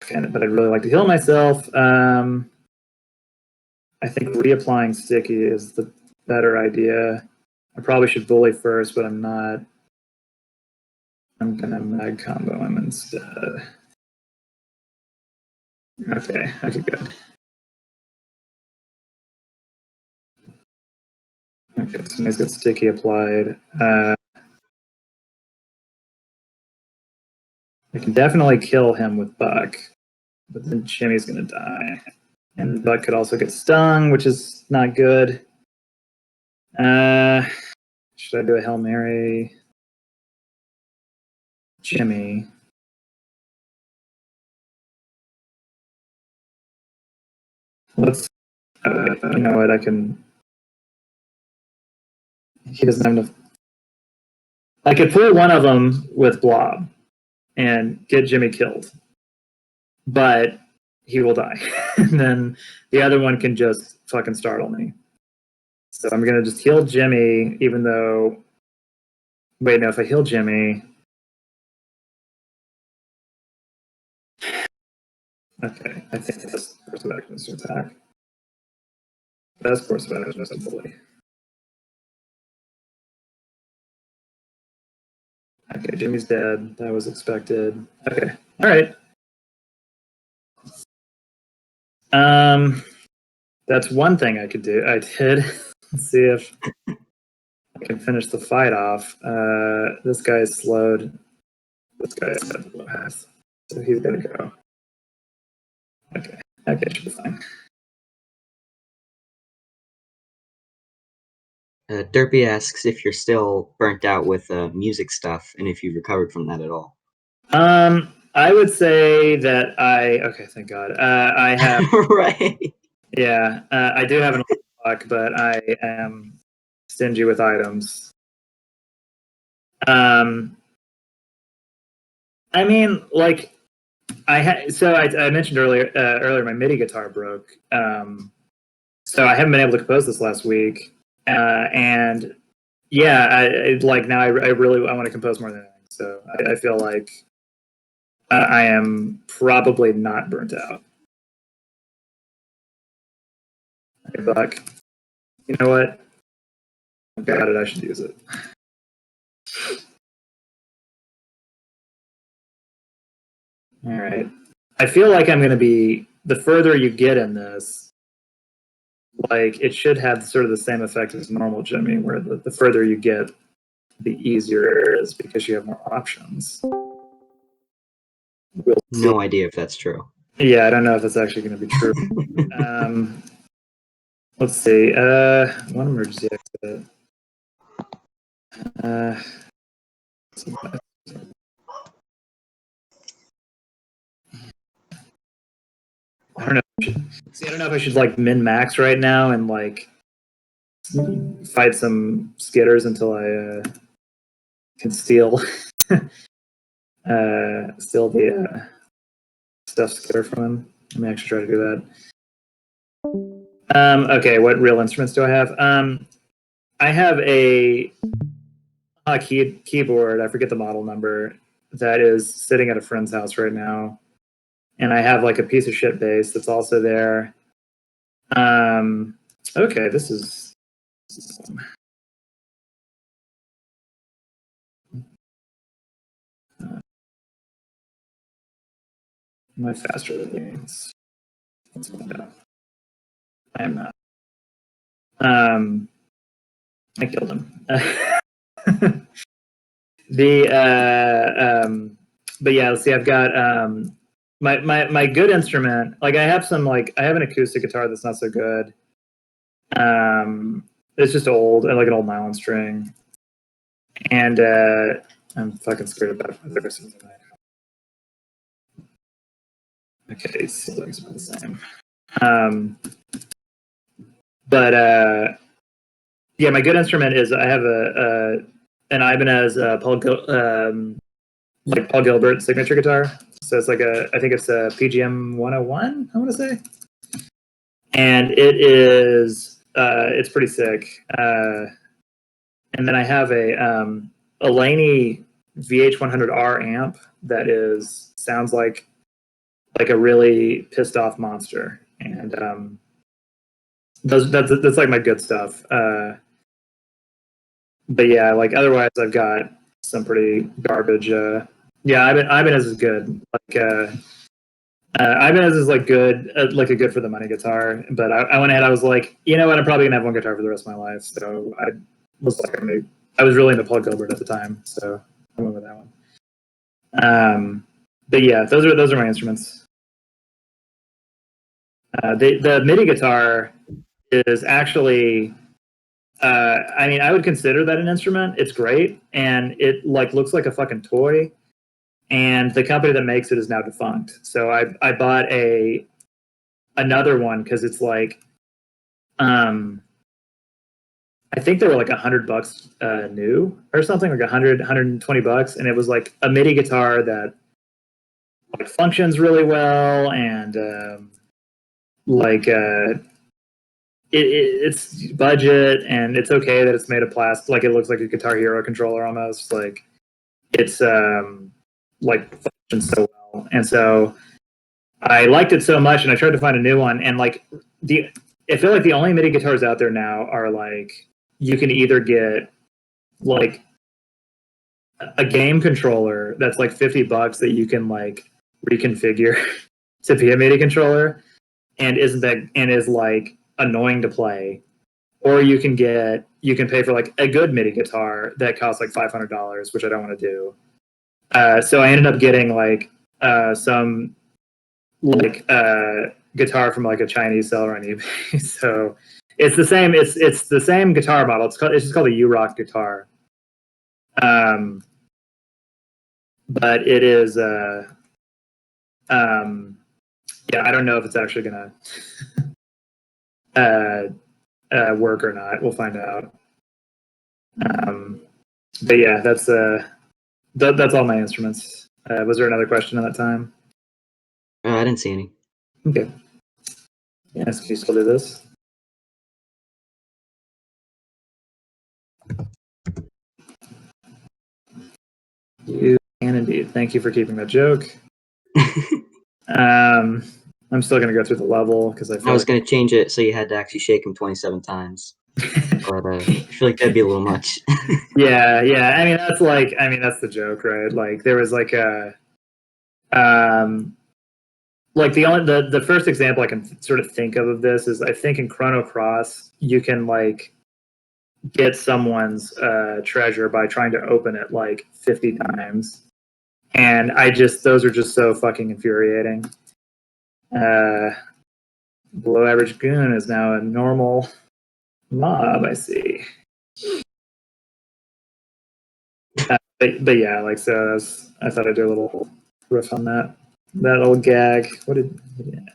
Okay, but I'd really like to heal myself. I think reapplying Sticky is the better idea. I probably should bully first, but I'm not. I'm going to mag combo him instead. Okay, good. Okay, so he's got Sticky applied. I can definitely kill him with Buck, but then Jimmy's gonna die. And Buck could also get stung, which is not good. Should I do a Hail Mary? Jimmy. Let's, you know what, I can, he doesn't have enough. I could pull one of them with Blob and get Jimmy killed, but he will die. And then the other one can just fucking startle me. So I'm gonna just heal Jimmy, even though, wait, no, if I heal Jimmy, okay, I think that's course of action is to attack. Best course of action is to bully. Okay, Jimmy's dead. That was expected. Okay, all right. That's one thing I could do. I did. Let's see if I can finish the fight off. This guy is slowed. This guy is at the path, so he's gonna go. Okay, should be fine. Derpy asks if you're still burnt out with music stuff and if you've recovered from that at all. I would say that okay, thank God. I have right. Yeah, I do have an luck, but I am stingy with items. I mean, like, I mentioned earlier my MIDI guitar broke. So I haven't been able to compose this last week, and yeah, now I really want to compose more than anything. So I feel like I am probably not burnt out. Hey, Buck, you know what? I've got it. I should use it. All right. I feel like I'm going to be, the further you get in this, like it should have sort of the same effect as normal Jimmy, where the further you get, the easier it is because you have more options. We'll no idea if that's true. Yeah, I don't know if that's actually going to be true. Let's see. One emergency exit. I don't know. I don't know if I should like min max right now and like fight some skitters until I can steal the stuff skitter from him. Let me actually try to do that. Okay, what real instruments do I have? I have a keyboard. I forget the model number. That is sitting at a friend's house right now, and I have like a piece of shit bass that's also there. Okay, this is am I faster than these? Let's find out. I am not. I killed him. But yeah, let's see. I've got my good instrument, like I have an acoustic guitar that's not so good. It's just old, like an old nylon string, and I'm fucking scared about it. Okay, it seems like it's about the same. But yeah, my good instrument is I have an Ibanez Paul Gilbert signature guitar. So it's I think it's a PGM 101, I want to say, and it's pretty sick. And then I have a Laney VH100R amp that sounds like a really pissed off monster, and that's like my good stuff. But yeah, like otherwise, I've got some pretty garbage. Yeah, Ibanez is good. Like Ibanez is like good, like a good for the money guitar. But I went ahead. I was like, you know what? I'm probably gonna have one guitar for the rest of my life. So I was like, I was really into Paul Gilbert at the time, so I went with that one. But yeah, those are my instruments. The MIDI guitar is actually. I mean, I would consider that an instrument. It's great, and it like looks like a fucking toy. And the company that makes it is now defunct. So I bought another one because it's like, I think they were like $100 new or something, like 120 bucks, and it was like a MIDI guitar that like functions really well, and it's budget, and it's okay that it's made of plastic. Like it looks like a Guitar Hero controller almost. Like it's like functions so well, and so I liked it so much, and I tried to find a new one. And like I feel like the only MIDI guitars out there now are like you can either get like a game controller that's like $50 that you can like reconfigure to be a MIDI controller, and is like annoying to play, or you can pay for like a good MIDI guitar that costs like $500, which I don't want to do. So I ended up getting like some like guitar from like a Chinese seller on eBay. So it's the same. It's the same guitar model. It's just called a U-Rock guitar. But it is. Yeah, I don't know if it's actually gonna work or not. We'll find out. But yeah, that's all my instruments. Was there another question at that time? I didn't see any. Okay. Yeah, so you still do this? You can indeed. Thank you for keeping that joke. I'm still going to go through the level because I was going to change it so you had to actually shake him 27 times. But I feel like that'd be a little much. Yeah. I mean, that's the joke, right? Like there was like like the first example I can sort of think of this is I think in Chrono Cross you can like get someone's treasure by trying to open it like 50 times, and those are just so fucking infuriating. Below average goon is now a normal mob, I see. But yeah, like so I thought I'd do a little riff on that little gag. Yeah,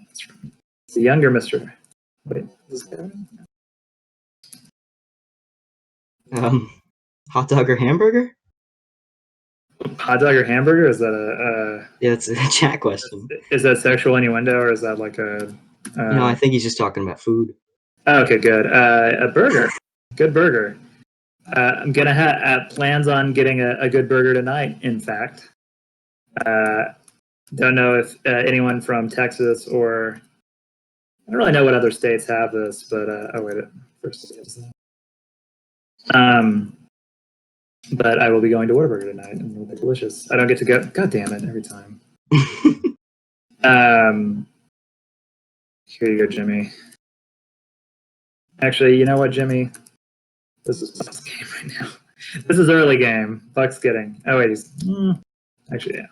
that's right. It's a younger Mr. Wait, is this guy? Hot dog or hamburger? Hot dog or hamburger? Is that yeah, it's a chat question. Is that sexual innuendo, or is that like a? No, I think he's just talking about food. Okay, good. A burger, good burger. I'm gonna have plans on getting a good burger tonight. In fact, don't know if anyone from Texas or I don't really know what other states have this, but oh wait, first but I will be going to Whataburger tonight, and it'll be delicious. I don't get to go. God damn it! Every time. Here you go, Jimmy. Actually, you know what, Jimmy? This is Buck's game right now. This is early game. Buck's getting. Oh wait, actually, yeah.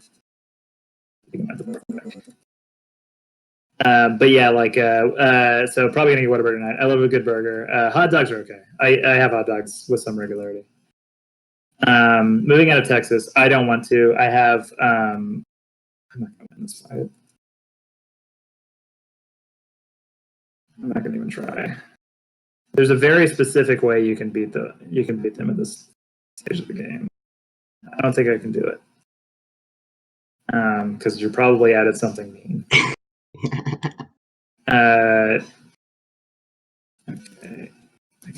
But yeah, like so probably gonna get Whataburger tonight. I love a good burger. Hot dogs are okay. I have hot dogs with some regularity. Moving out of Texas, I don't want to. I have I'm not gonna win this fight. I'm not gonna even try. There's a very specific way you can beat them at this stage of the game. I don't think I can do it. Because you're probably added something mean. Okay. I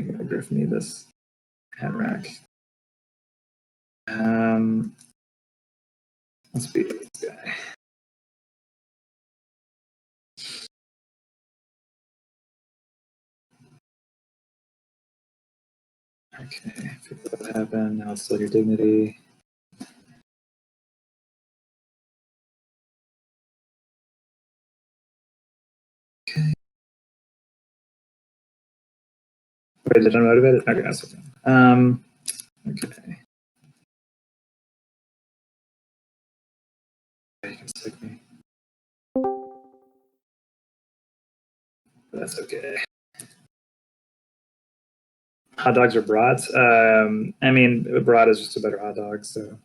gotta griff me this hat rack. Let's beat this guy. Okay, figure what happened. Now it's still your dignity. Okay. Wait, did I motivate it? Okay, that's okay. Okay. You can stick me. That's okay. Hot dogs or brats? I mean, brat is just a better hot dog, so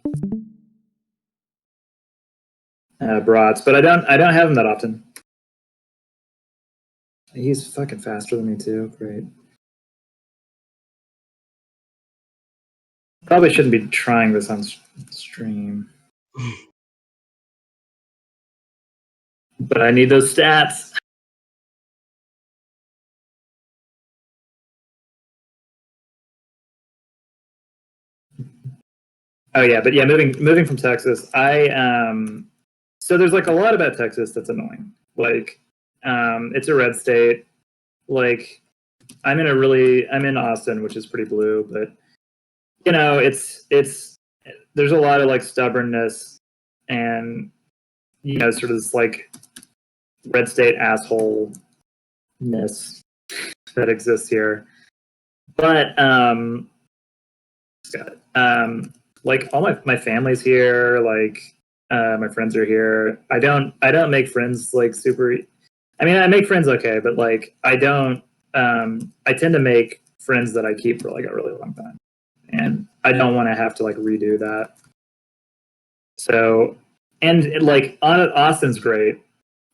brats. But I don't have them that often. He's fucking faster than me too. Great. Probably shouldn't be trying this on stream. But I need those stats. Oh yeah, but yeah, moving from Texas, so there's like a lot about Texas that's annoying. Like, it's a red state. Like, I'm in Austin, which is pretty blue, but you know, it's there's a lot of like stubbornness and you know, sort of this like red state assholeness that exists here. But like all my family's here, like my friends are here. I don't make friends like super. I mean, I make friends okay, but like I don't. I tend to make friends that I keep for like a really long time, and I don't want to have to like redo that. So, and like Austin's great.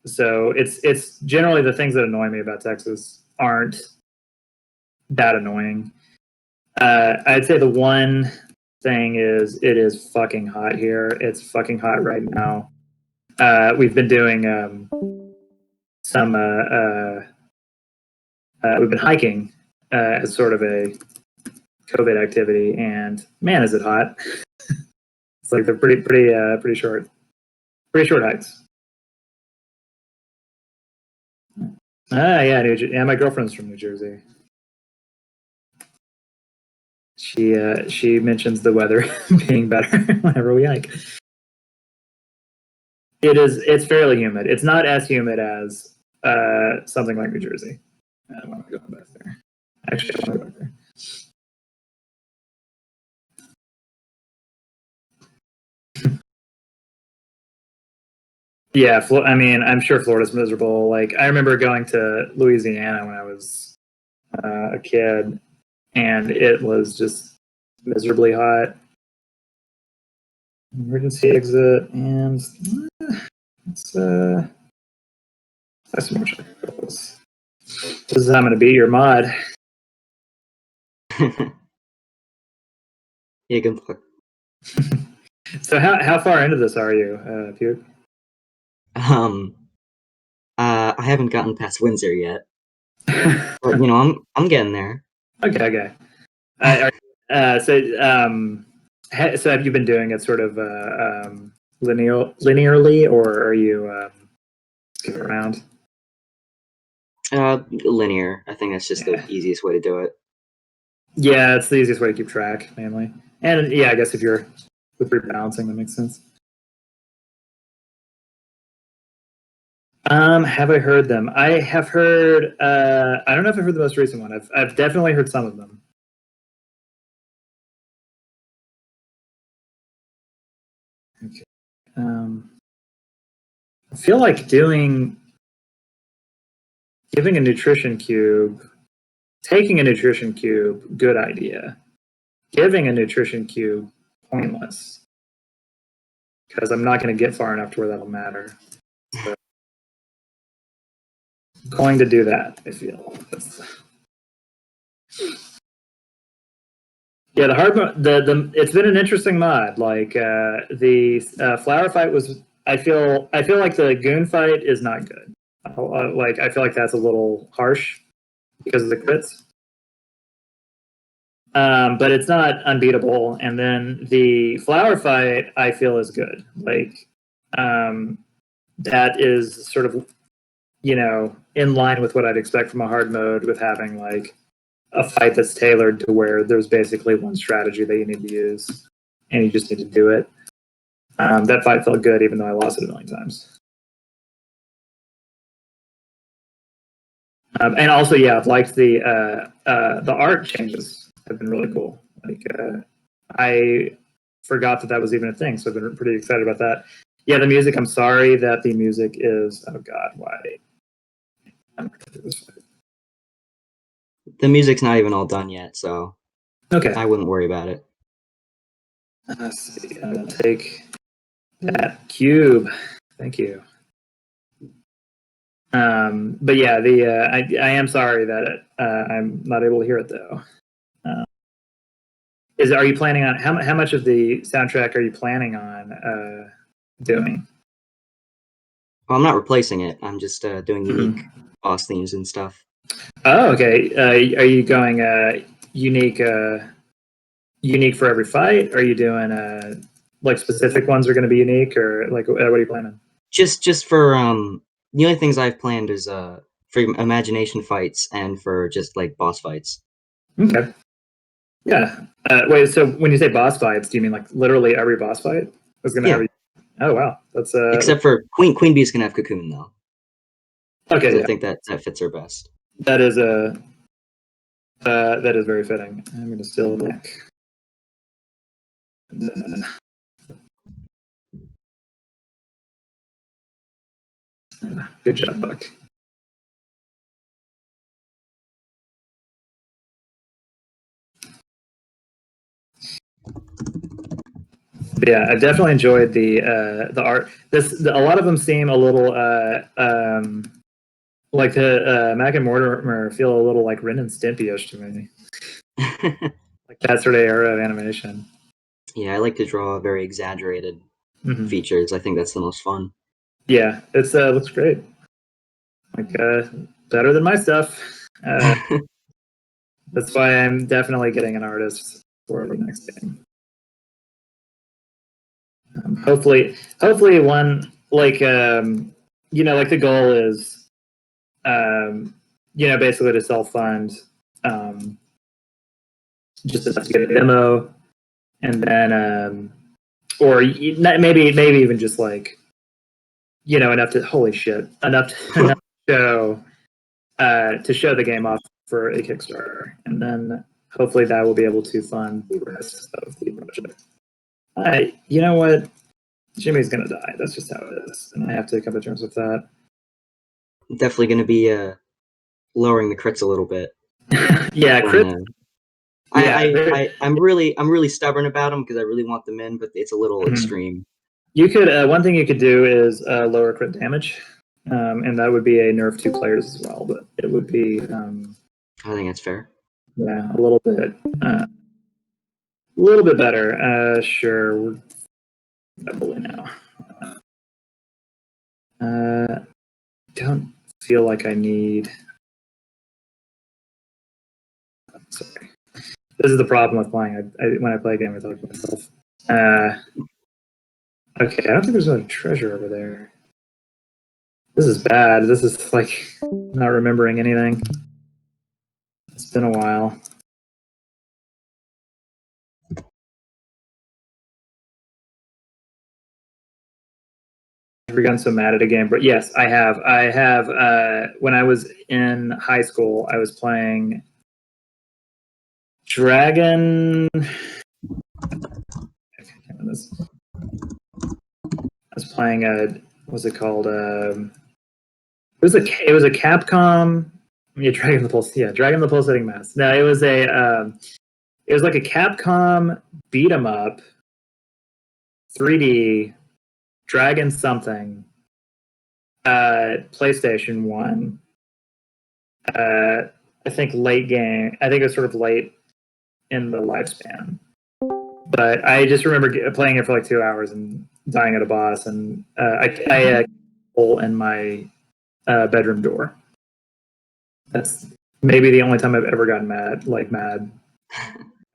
So it's generally the things that annoy me about Texas aren't that annoying. I'd say the one thing is it is fucking hot here. It's fucking hot right now. We've been doing some we've been hiking as sort of a COVID activity, and man, is it hot! It's like they're pretty short hikes. Yeah, yeah, my girlfriend's from New Jersey. She mentions the weather being better whenever we hike. It's fairly humid. It's not as humid as something like New Jersey. I don't want to go back there. Actually, I want to go back there. Yeah, I mean, I'm sure Florida's miserable. Like, I remember going to Louisiana when I was a kid, and it was just miserably hot. Emergency exit, and let's some more checkpoints. This is how I'm going to beat your mod. Yeah, good luck. So how far into this are you, Puke? I haven't gotten past Windsor yet, but you know, I'm getting there. Okay. So have you been doing it sort of linearly, or are you skipping around? Linear. I think that's just the easiest way to do it. Yeah, it's the easiest way to keep track, mainly. And yeah, I guess if you're with rebalancing, that makes sense. Have I heard them? I have heard. I don't know if I've heard the most recent one. I've definitely heard some of them. Okay. feel like giving a nutrition cube, taking a nutrition cube, good idea. Giving a nutrition cube, pointless. Because I'm not going to get far enough to where that'll matter. So, I'm going to do that, I feel. Yeah, the hard mode, it's been an interesting mod. Like the flower fight was, I feel like the goon fight is not good. Like I feel like that's a little harsh because of the crits. But it's not unbeatable. And then the flower fight I feel is good. Like that is sort of, you know, in line with what I'd expect from a hard mode, with having like a fight that's tailored to where there's basically one strategy that you need to use and you just need to do it. That fight felt good even though I lost it a million times. And also, yeah, I've liked the art changes have been really cool. Like I forgot that was even a thing, so I've been pretty excited about that. Yeah, the music, I'm sorry that the music is, oh god, why? I'm not gonna do this fight. The music's not even all done yet, so Okay. I wouldn't worry about it. Let's see, I will take that cube. Thank you. But yeah, I am sorry that I'm not able to hear it though. Are you planning on how much of the soundtrack are you planning on doing? Well, I'm not replacing it. I'm just doing unique boss themes and stuff. Oh, okay. Are you going unique for every fight? Are you doing like specific ones are going to be unique, or like what are you planning? Just for the only things I've planned is for imagination fights and for just like boss fights. Okay. Yeah. Wait. So when you say boss fights, do you mean like literally every boss fight is going to have? Oh wow, that's except for Queen Bee's gonna have Cocoon though. Okay. Yeah. I think that fits her best. That is that is very fitting. I'm going to steal a back. Good job, Buck. But yeah, I definitely enjoyed the art. A lot of them seem a little like the Mac and Mortimer feel a little like Ren and Stimpy-ish to me. Like that sort of era of animation. Yeah, I like to draw very exaggerated features. I think that's the most fun. Yeah, it looks great. Like better than my stuff. That's why I'm definitely getting an artist for the next game. Hopefully one like you know, like the goal is you know, basically to self-fund just enough to get a demo, and then or maybe even just like, you know, enough to enough to show the game off for a Kickstarter, and then hopefully that will be able to fund the rest of the project. You know what? Jimmy's gonna die. That's just how it is, and I have to come to terms with that. Definitely going to be lowering the crits a little bit. Yeah, crits. I'm really stubborn about them because I really want them in, but it's a little extreme. You could one thing you could do is lower crit damage, and that would be a nerf to players as well. But it would be. I think that's fair. Yeah, a little bit better. Sure, we're doubly now. Don't feel like I need. Sorry. This is the problem with playing. When I play a game, I talk to myself. Okay, I don't think there's a treasure over there. This is bad. This is like not remembering anything. It's been a while. I've gotten so mad at a game, but yes, I have. When I was in high school, I was playing Dragon. I was playing what was it called? It was a Capcom. Yeah, Dragon the Pulsating Mask. No, it was like a Capcom beat 'em up, 3D, Dragon something, PlayStation 1. I think late game. I think it was sort of late in the lifespan. But I just remember playing it for like 2 hours and dying at a boss, and I had a hole in my bedroom door. That's maybe the only time I've ever gotten mad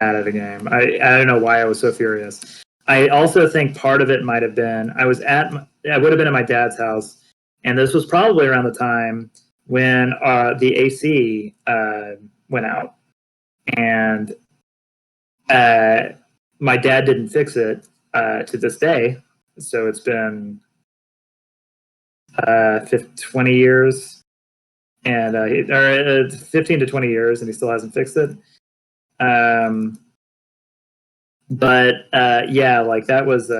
at a game. I don't know why I was so furious. I also think part of it might have been I would have been at my dad's house, and this was probably around the time when the AC went out, and my dad didn't fix it to this day. So it's been 20 years, and 15 to 20 years, and he still hasn't fixed it. But yeah, like that was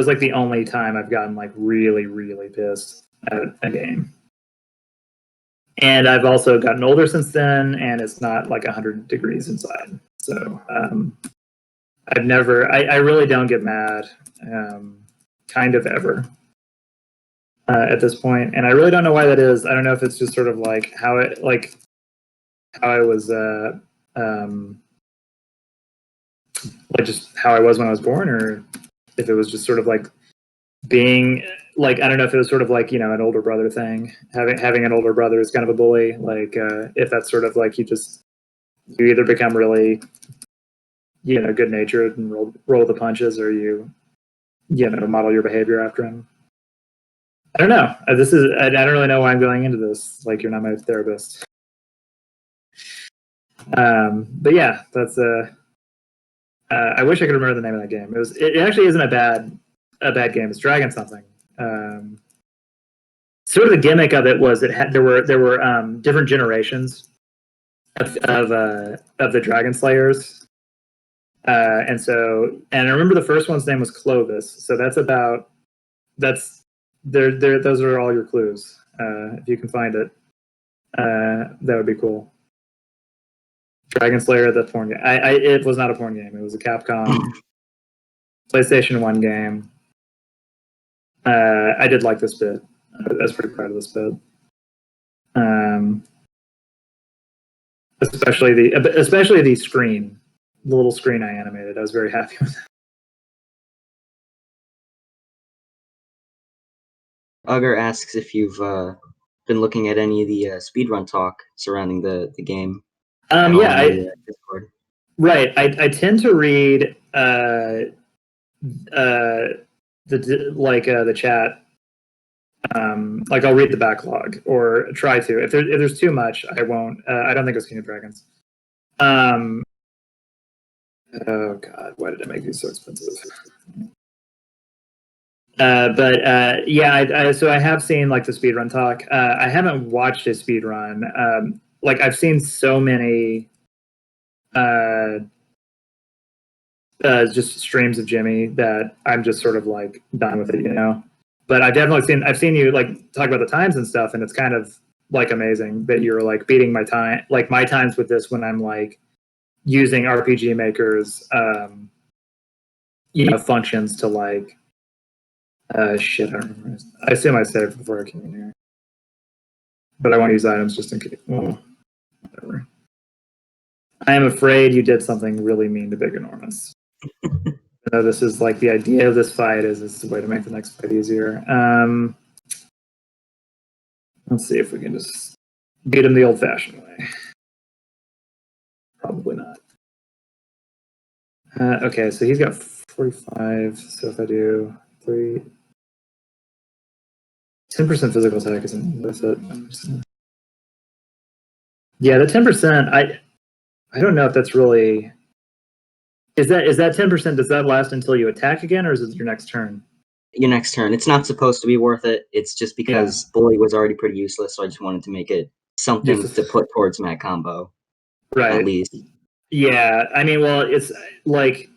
like the only time I've gotten like really, really pissed at a game. And I've also gotten older since then, and it's not like 100 degrees inside. So I've never, I really don't get mad, kind of ever at this point. And I really don't know why that is. I don't know if it's just sort of like how I was, like just how I was when I was born, or if it was just sort of like being like, I don't know if it was sort of like, an older brother thing. Having an older brother is kind of a bully. Like if that's sort of like you either become really, good natured and roll the punches, or you model your behavior after him. I don't know. I don't really know why I'm going into this. Like, you're not my therapist. But yeah, that's I wish I could remember the name of that game. It actually isn't a bad game. It's Dragon something. Sort of the gimmick of it was there were different generations of the Dragon Slayers, and I remember the first one's name was Clovis. So those are all your clues. If you can find it, that would be cool. Dragon Slayer, the porn game. It was not a porn game. It was a Capcom PlayStation 1 game. I did like this bit. I was pretty proud of this bit. Especially the screen, the little screen I animated. I was very happy with that. Ugger asks if you've been looking at any of the speedrun talk surrounding the game. Yeah, Discord. Right. I tend to read the chat. Like I'll read the backlog, or try to. If there's too much, I won't. I don't think it's King of Dragons. Oh God, why did I make these so expensive? But yeah, so I have seen like the speedrun talk. I haven't watched a speedrun. Like I've seen so many just streams of Jimmy that I'm just sort of like done with it, But I've seen you like talk about the times and stuff, and it's kind of like amazing that you're like beating my times with this when I'm like using RPG Maker's functions to like shit. I don't remember. I assume I said it before I came in here, but I won't use items just in case. Well, whatever. I am afraid you did something really mean to Big Enormous. So this is like the idea of this fight is this is a way to make the next fight easier. Let's see if we can just beat him the old-fashioned way. Probably not. Okay, so he's got 45. So if I do 10% physical attack isn't worth it. Yeah, the 10%. I don't know if that's really. Is that 10%? Does that last until you attack again, or is it your next turn? Your next turn. It's not supposed to be worth it. It's just because Bully was already pretty useless, so I just wanted to make it something to put towards Mad Combo. Right. At least. Yeah, I mean, well, it's like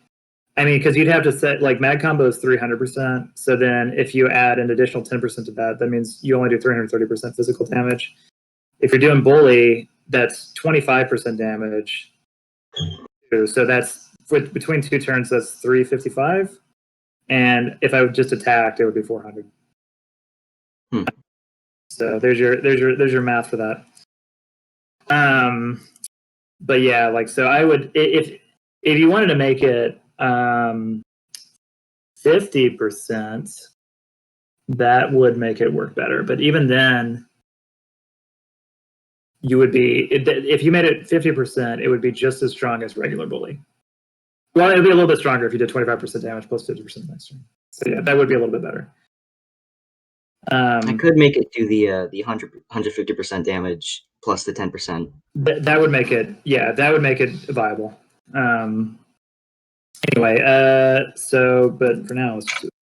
I mean, because you'd have to set, like, mag combo is 300%. So then if you add an additional 10% to that, that means you only do 330% physical damage. If you're doing bully, that's 25% damage. So that's between 2 turns, that's 355. And if I just attacked, it would be 400. So there's your math for that. But yeah, like, so I would, if you wanted to make it 50%, that would make it work better. But even then, you would be, if you made it 50%, it would be just as strong as regular bully. Well, it would be a little bit stronger if you did 25% damage plus 50% next turn. So yeah, that would be a little bit better. I could make it do the 150% damage plus the 10%. That would make it, yeah, that would make it viable. Anyway, so, but for now, let's just do it.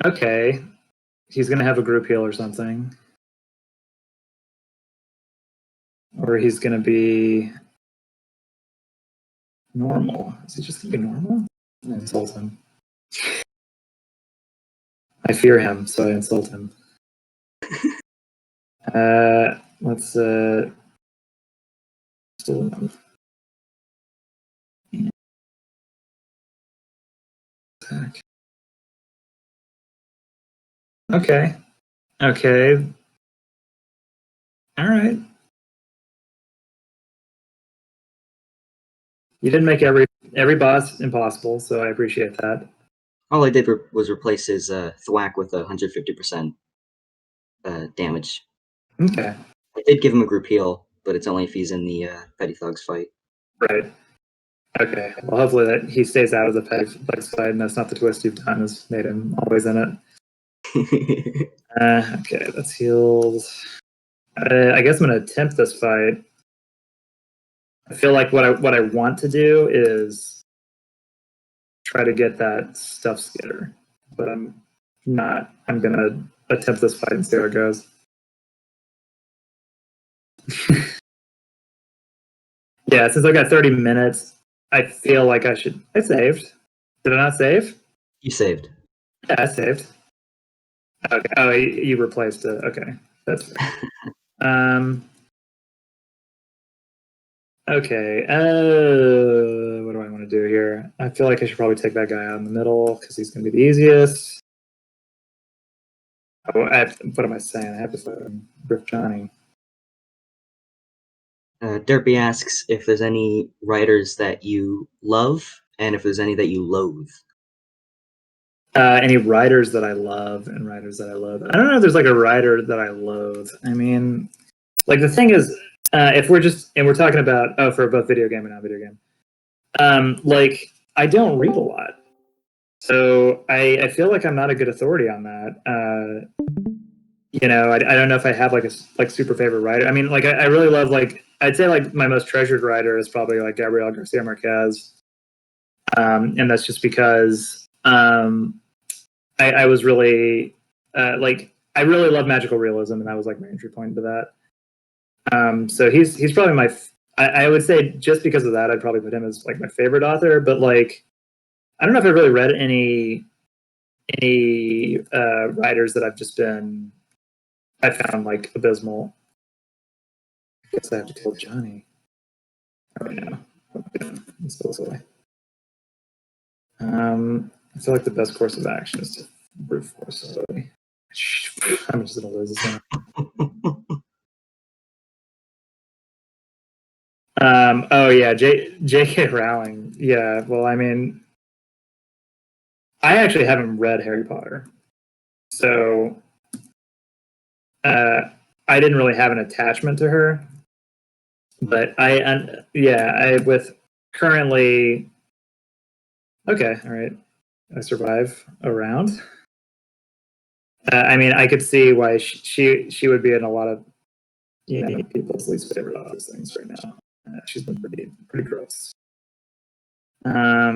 Okay, he's gonna have a group heal or something. Or he's gonna be normal. Is he just gonna be normal? I insult him. I fear him, so I insult him. Let's still attack. Okay. Okay. All right. You didn't make every boss impossible, so I appreciate that. All I did was replace his thwack with 150% damage. Okay. I did give him a group heal, but it's only if he's in the Petty Thugs fight. Right. Okay. Well, hopefully that he stays out of the Petty Thugs fight, and that's not the twist you've done, has made him always in it. Okay, that's healed. I guess I'm gonna attempt this fight. I feel like what I want to do is try to get that stuff skitter, but I'm not. I'm gonna attempt this fight and see how it goes. Yeah, since I got 30 minutes, I feel like I should. I saved. Did I not save? You saved. Yeah, I saved. Okay. Oh, you replaced it. Okay, that's fair. Okay. What do I want to do here? I feel like I should probably take that guy out in the middle because he's going to be the easiest. Oh, what am I saying? I have to fight Rick Johnny. Derpy asks if there's any writers that you love and if there's any that you loathe. Any writers that I love and writers that I loathe. I don't know if there's like a writer that I loathe. I mean, like, the thing is, if we're talking about, for both video game and non-video game, like, I don't read a lot. So I feel like I'm not a good authority on that. You know, I don't know if I have like a super favorite writer. I mean, like, I really love, like, I'd say like my most treasured writer is probably like Gabriel Garcia Marquez. And that's just because I was really like, I really love magical realism, and that was like my entry point into that. So he's probably my. I would say just because of that, I'd probably put him as like my favorite author. But like, I don't know if I've really read any writers that I found like abysmal. I guess I have to kill Johnny right now. Let's go this way. I feel like the best course of action is to brute force somebody. I'm just gonna lose this one. Oh yeah, J.K. Rowling. Yeah, well, I mean, I actually haven't read Harry Potter, so I didn't really have an attachment to her. But I with currently. Okay, all right. I survive a round. I mean, I could see why she would be in a lot of people's least favorite of those things right now. She's been pretty gross. How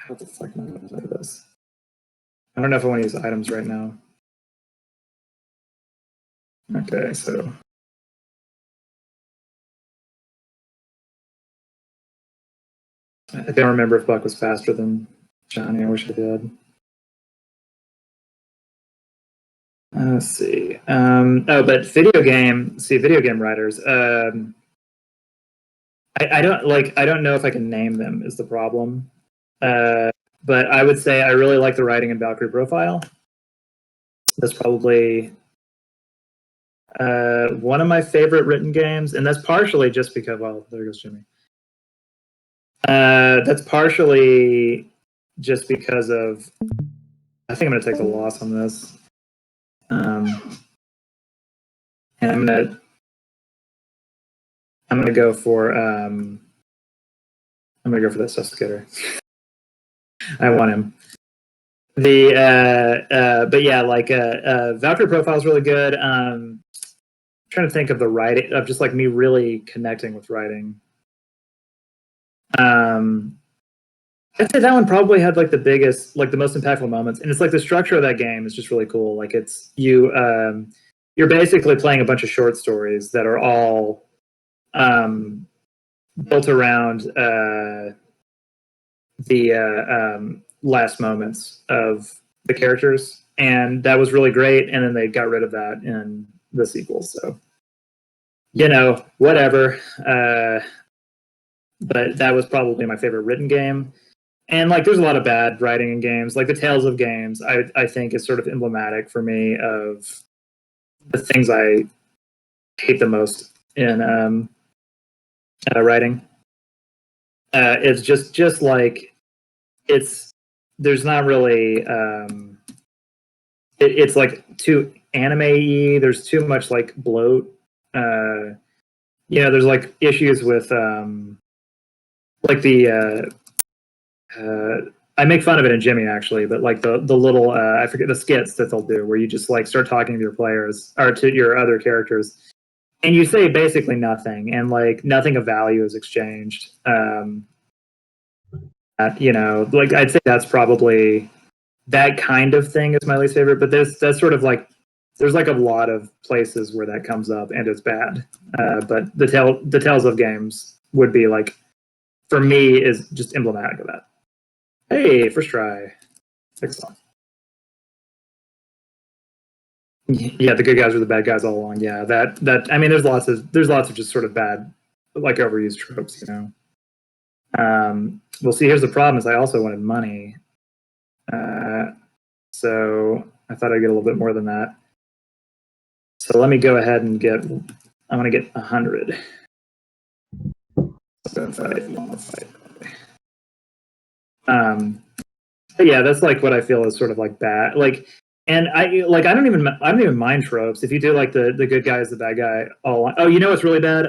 the fuck am I going to play this? I don't know if I want to use items right now. Okay, so I don't remember if Buck was faster than Johnny. I wish I did. Let's see. But video game writers. I don't know if I can name them is the problem. But I would say I really like the writing in Valkyrie Profile. That's probably one of my favorite written games, and that's partially just because, well, there goes Jimmy. That's partially just because of, I think I'm going to take the loss on this. And I'm gonna go for the Stuff Skitter. I want him. But yeah, like Valkyrie Profile is really good. I'm trying to think of the writing of just like me really connecting with writing. I'd say that one probably had like the biggest, like the most impactful moments, and it's like the structure of that game is just really cool. Like it's you're basically playing a bunch of short stories that are all built around the last moments of the characters, and that was really great. And then they got rid of that in the sequel, so whatever. But that was probably my favorite written game. And like, there's a lot of bad writing in games, like the Tales of games. I think is sort of emblematic for me of the things I hate the most in writing. It's just like there's not really it's like too anime-y. There's too much like bloat. There's like issues with like the I make fun of it in Jimmy actually, but like the little I forget the skits that they'll do where you just like start talking to your players or to your other characters, and you say basically nothing, and like nothing of value is exchanged. Like I'd say that's probably that kind of thing is my least favorite. But that's sort of like there's like a lot of places where that comes up and it's bad. But the Tales of games would be like, for me, is just emblematic of that. Hey, first try. Excellent. Yeah, the good guys are the bad guys all along. Yeah, that I mean, there's lots of just sort of bad, like overused tropes, Well, see, here's the problem: is I also wanted money, so I thought I'd get a little bit more than that. So let me go ahead and get. I want to get 100. Fight. But yeah, that's like what I feel is sort of like bad. Like, and I don't even mind tropes. If you do like the good guy is the bad guy all. Oh, what's really bad?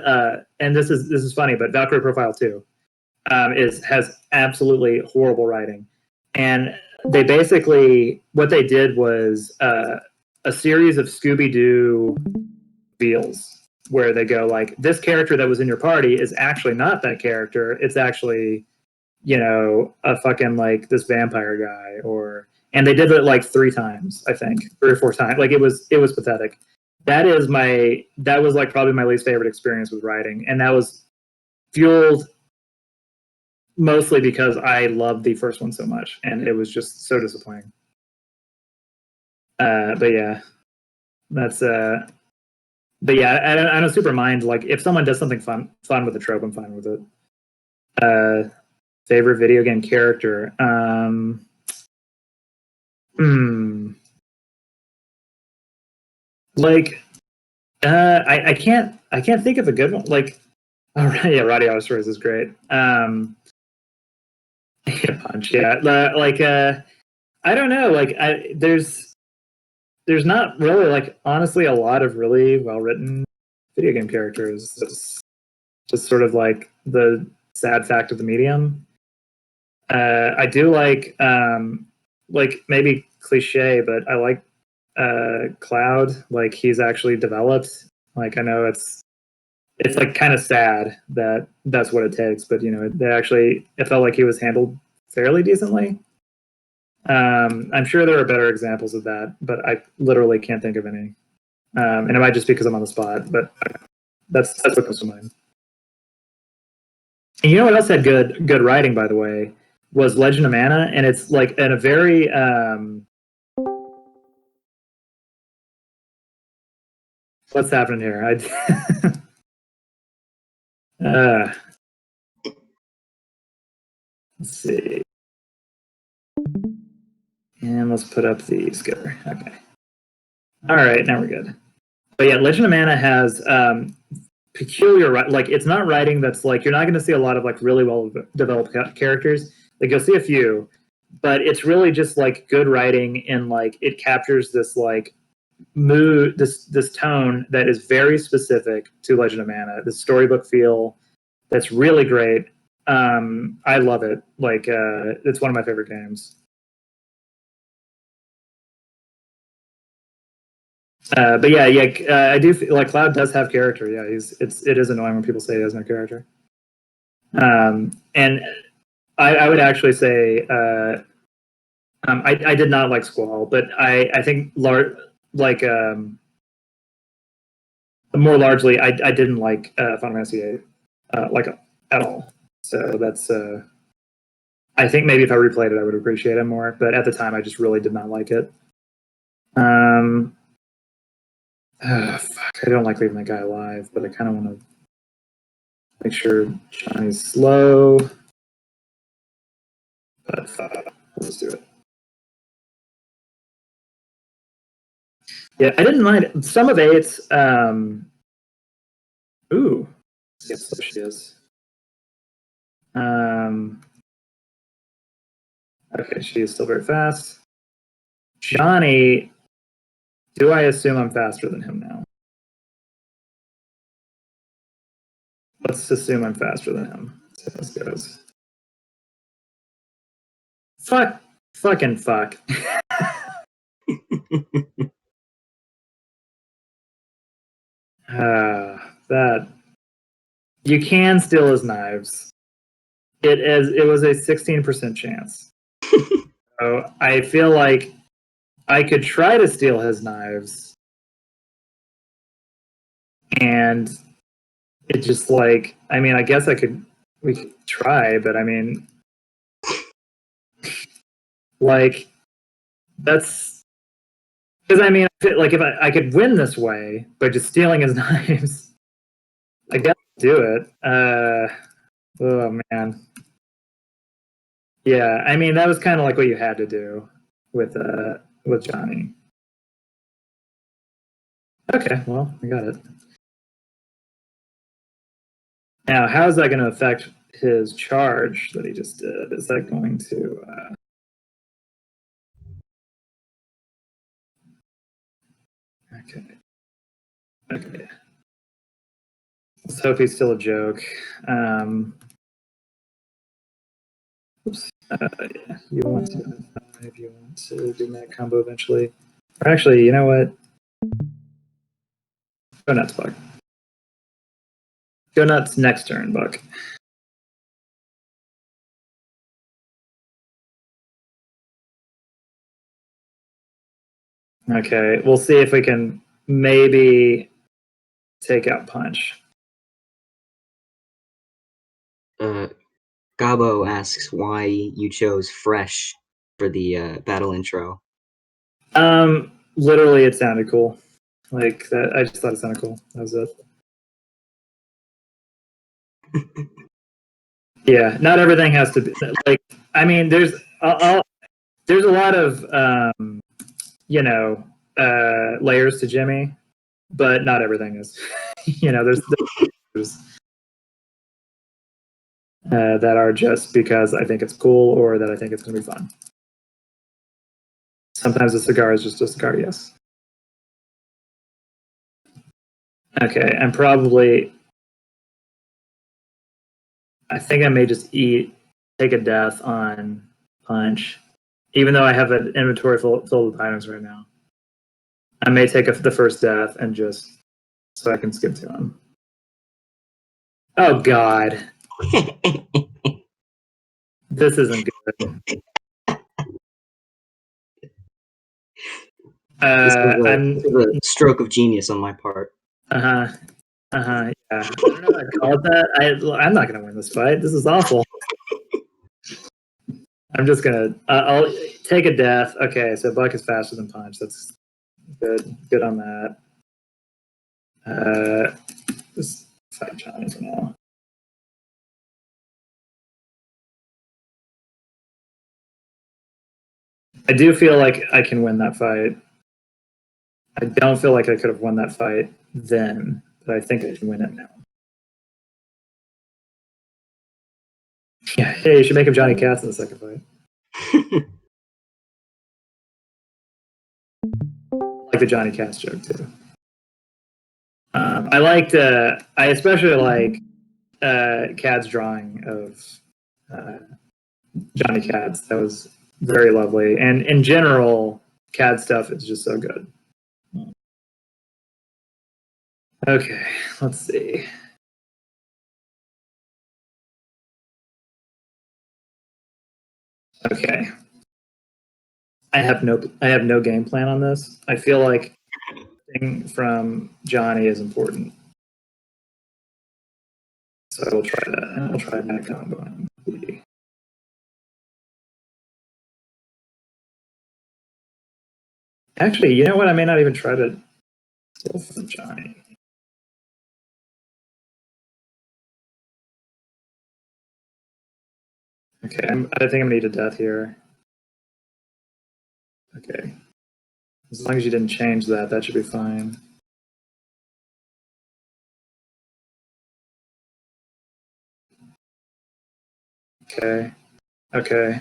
And this is funny, but Valkyrie Profile 2 has absolutely horrible writing, and they basically what they did was a series of Scooby-Doo reveals where they go like, this character that was in your party is actually not that character. It's actually a fucking like this vampire guy, and they did it like 3 times, I think 3 or 4 times. Like it was pathetic. That was like probably my least favorite experience with writing, and that was fueled mostly because I loved the first one so much, and it was just so disappointing. But yeah, that's but yeah, I don't super mind. Like if someone does something fun with a trope, I'm fine with it. Favorite video game character? Like I can't think of a good one. Like, oh right, yeah, Radiosaurus is great. Punch, yeah. Like I don't know. Like there's not really like honestly a lot of really well written video game characters. It's just sort of like the sad fact of the medium. I do like maybe cliche, but I like Cloud. Like he's actually developed. Like I know it's like kind of sad that that's what it takes, but it felt like he was handled fairly decently. I'm sure there are better examples of that, but I literally can't think of any. And it might just be because I'm on the spot, but that's what comes to mind. And you know what else had good writing, by the way, was Legend of Mana, and it's like in a very what's happening here? Let's see. And let's put up the skipper. Okay. All right, now we're good. But yeah, Legend of Mana has peculiar, like it's not writing that's like, you're not going to see a lot of like really well developed characters. Like you'll see a few, but it's really just like good writing, and like it captures this like mood, this tone that is very specific to Legend of Mana, this storybook feel that's really great. I love it. Like it's one of my favorite games. But yeah, I do feel like Cloud does have character. Yeah, it is annoying when people say he has no character. And I would actually say I did not like Squall, but I think like more largely I didn't like Final Fantasy VIII like at all. So that's I think maybe if I replayed it I would appreciate it more, but at the time I just really did not like it. Fuck, I don't like leaving that guy alive, but I kind of want to make sure Johnny's slow. But let's do it. Yeah, I didn't mind some of Eight's. Ooh, yes, there she is. Okay, she is still very fast. Johnny, do I assume I'm faster than him now? Let's assume I'm faster than him. See how this goes. Fucking fuck. That you can steal his knives. It was a 16% chance. So I feel like I could try to steal his knives, and it just like, I mean, I guess we could try, but I mean, like that's because I mean, like if I could win this way by just stealing his knives, I guess I'd do it. Oh man, yeah. I mean, that was kind of like what you had to do with Johnny. Okay, well, I got it. Now, how is that going to affect his charge that he just did? Is that going to? Okay. Okay. Let's hope he's still a joke. Oops. Yeah. You want to do that combo eventually. Or actually, you know what? Go nuts, Buck. Go nuts next turn, Buck. Okay, we'll see if we can maybe take out Punch. Gabo asks why you chose Fresh for the battle intro. Literally, it sounded cool. Like that, I just thought it sounded cool. That was it. Yeah, not everything has to be like. I mean, there's a lot of layers to Jimmy, but not everything is. There's that are just because I think it's cool or that I think it's going to be fun. Sometimes a cigar is just a cigar, yes. Okay, I'm probably. I think I may just take a death on Punch, even though I have an inventory full of items right now. I may take the first death and just so I can skip to him. Oh God, this isn't good. This is a stroke of genius on my part. Uh-huh. Yeah. I don't know how to call it that. I'm not gonna win this fight. This is awful. I'm just gonna. I'll take a death. Okay, so Buck is faster than Punch. That's good. Good on that. Just fight Johnny for now. I do feel like I can win that fight. I don't feel like I could have won that fight then, but I think I can win it now. Yeah, hey, you should make him Johnny Cats in the second fight. I like the Johnny Cats joke too. I especially like Cad's drawing of Johnny Cats. That was very lovely. And in general, Cad stuff is just so good. Okay, let's see. Okay. I have no game plan on this. I feel like thing from Johnny is important. So I will try that. And I'll try that combo. Actually, you know what? I may not even try to steal from Johnny. Okay, I think I'm gonna need a death here. Okay. As long as you didn't change that, that should be fine. Okay. Okay.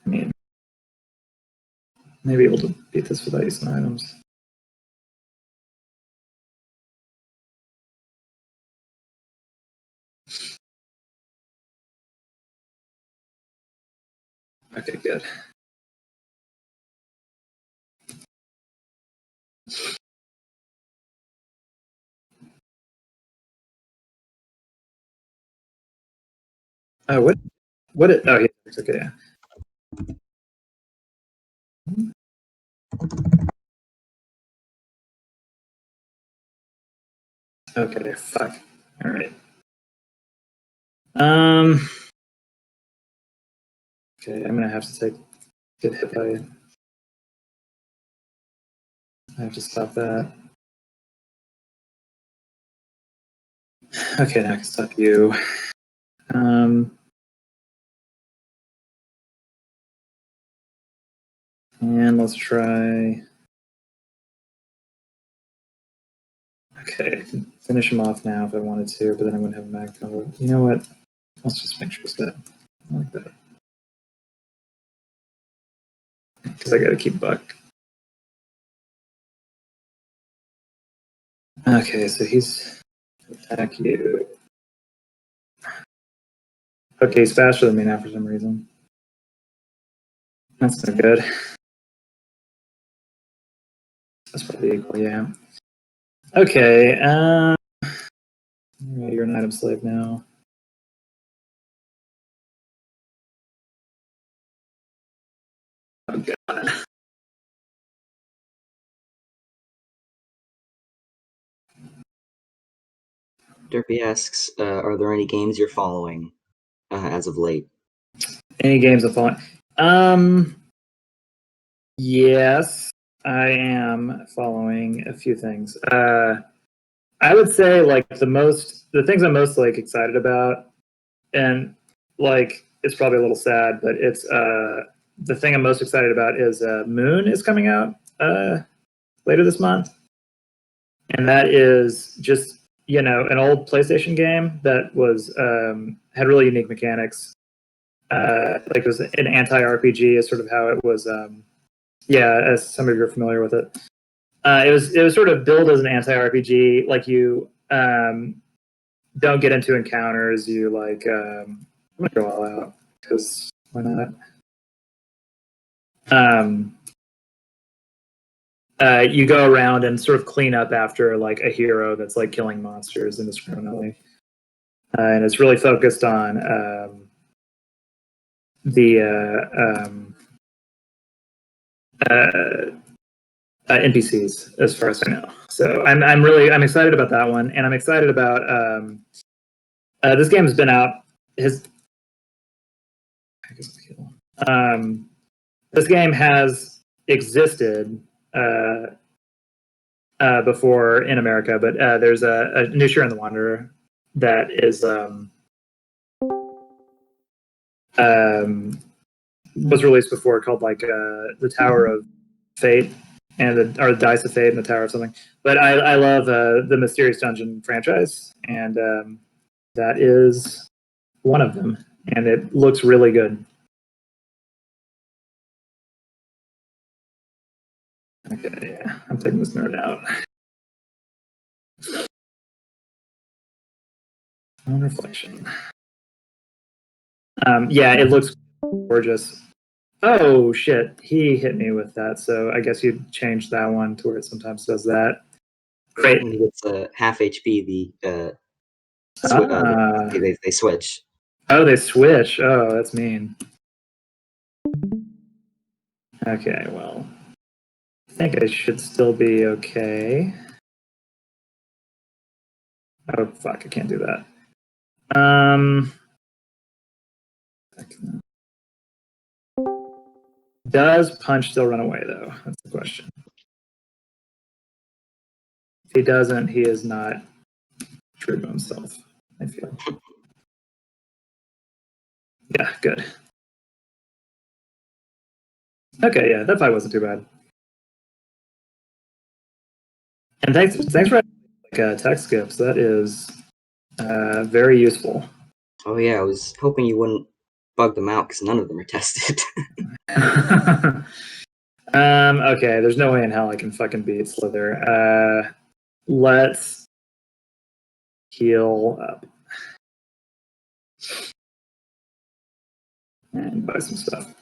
I mean, maybe able to beat this without using items. Okay, good. Oh, what? What? Oh, yeah. It's okay. Yeah. Okay. Fuck. All right. Okay, I'm gonna have to get hit by it. I have to stop that. Okay, now I can stop you. And let's try. Okay, I can finish him off now if I wanted to, but then I wouldn't have a mag combo. You know what? Let's just make sure it's dead. I like that. Because I gotta keep Buck. Okay, so he's attack you. Okay, he's faster than me now for some reason. That's no good. That's probably equal, yeah. Okay, you're an item slave now. Oh god. Derpy asks, are there any games you're following as of late? Any games I'm following? Yes, I am following a few things. I would say like the things I'm most like excited about, and like it's probably a little sad, but it's the thing I'm most excited about is Moon is coming out later this month, and that is just an old PlayStation game that was had really unique mechanics. Like it was an anti-RPG is sort of how it was. Yeah, as some of you are familiar with it. It was sort of billed as an anti-RPG. Like you don't get into encounters. You like I'm gonna go all out because why not? You go around and sort of clean up after like a hero that's like killing monsters indiscriminately, and it's really focused on the NPCs, as far as I know. So I'm excited about that one, and I'm excited about this game has been out. This game has existed before in America, but there's a new Share in the Wanderer that is was released before, called like the Tower of Fate or the Dice of Fate and the Tower of something. But I love the Mysterious Dungeon franchise, and that is one of them, and it looks really good. Okay, yeah, I'm taking this nerd out. On reflection. Yeah, it looks gorgeous. Oh shit, he hit me with that, so I guess you'd change that one to where it sometimes does that. Great. When he gets half HP, they switch. Oh, they switch. Oh, that's mean. Okay, well, I think I should still be okay. Oh fuck, I can't do that. Does Punch still run away though? That's the question. If he doesn't, he is not true to himself, I feel. Yeah, good. Okay, yeah, that fight wasn't too bad. And thanks for text skips. That is very useful. Oh yeah, I was hoping you wouldn't bug them out because none of them are tested. Okay, there's no way in hell I can fucking beat Slither. Let's heal up and buy some stuff.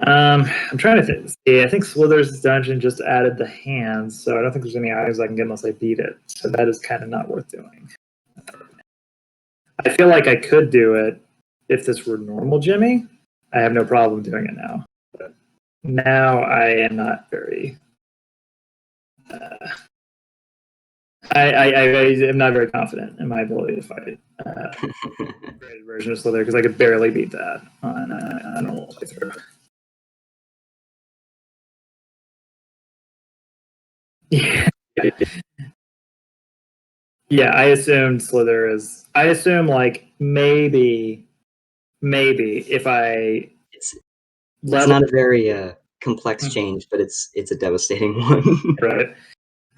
I'm trying to see. I think Slither's dungeon just added the hands, so I don't think there's any items I can get unless I beat it. So that is kind of not worth doing. I feel like I could do it if this were normal Jimmy. I have no problem doing it now. But now I am not very. I am not very confident in my ability to fight upgraded version of Slither because I could barely beat that on a normal playthrough. Yeah. Yeah, I assumed Slither is. I assume like maybe if I. It's not a very complex change, but it's a devastating one. Right.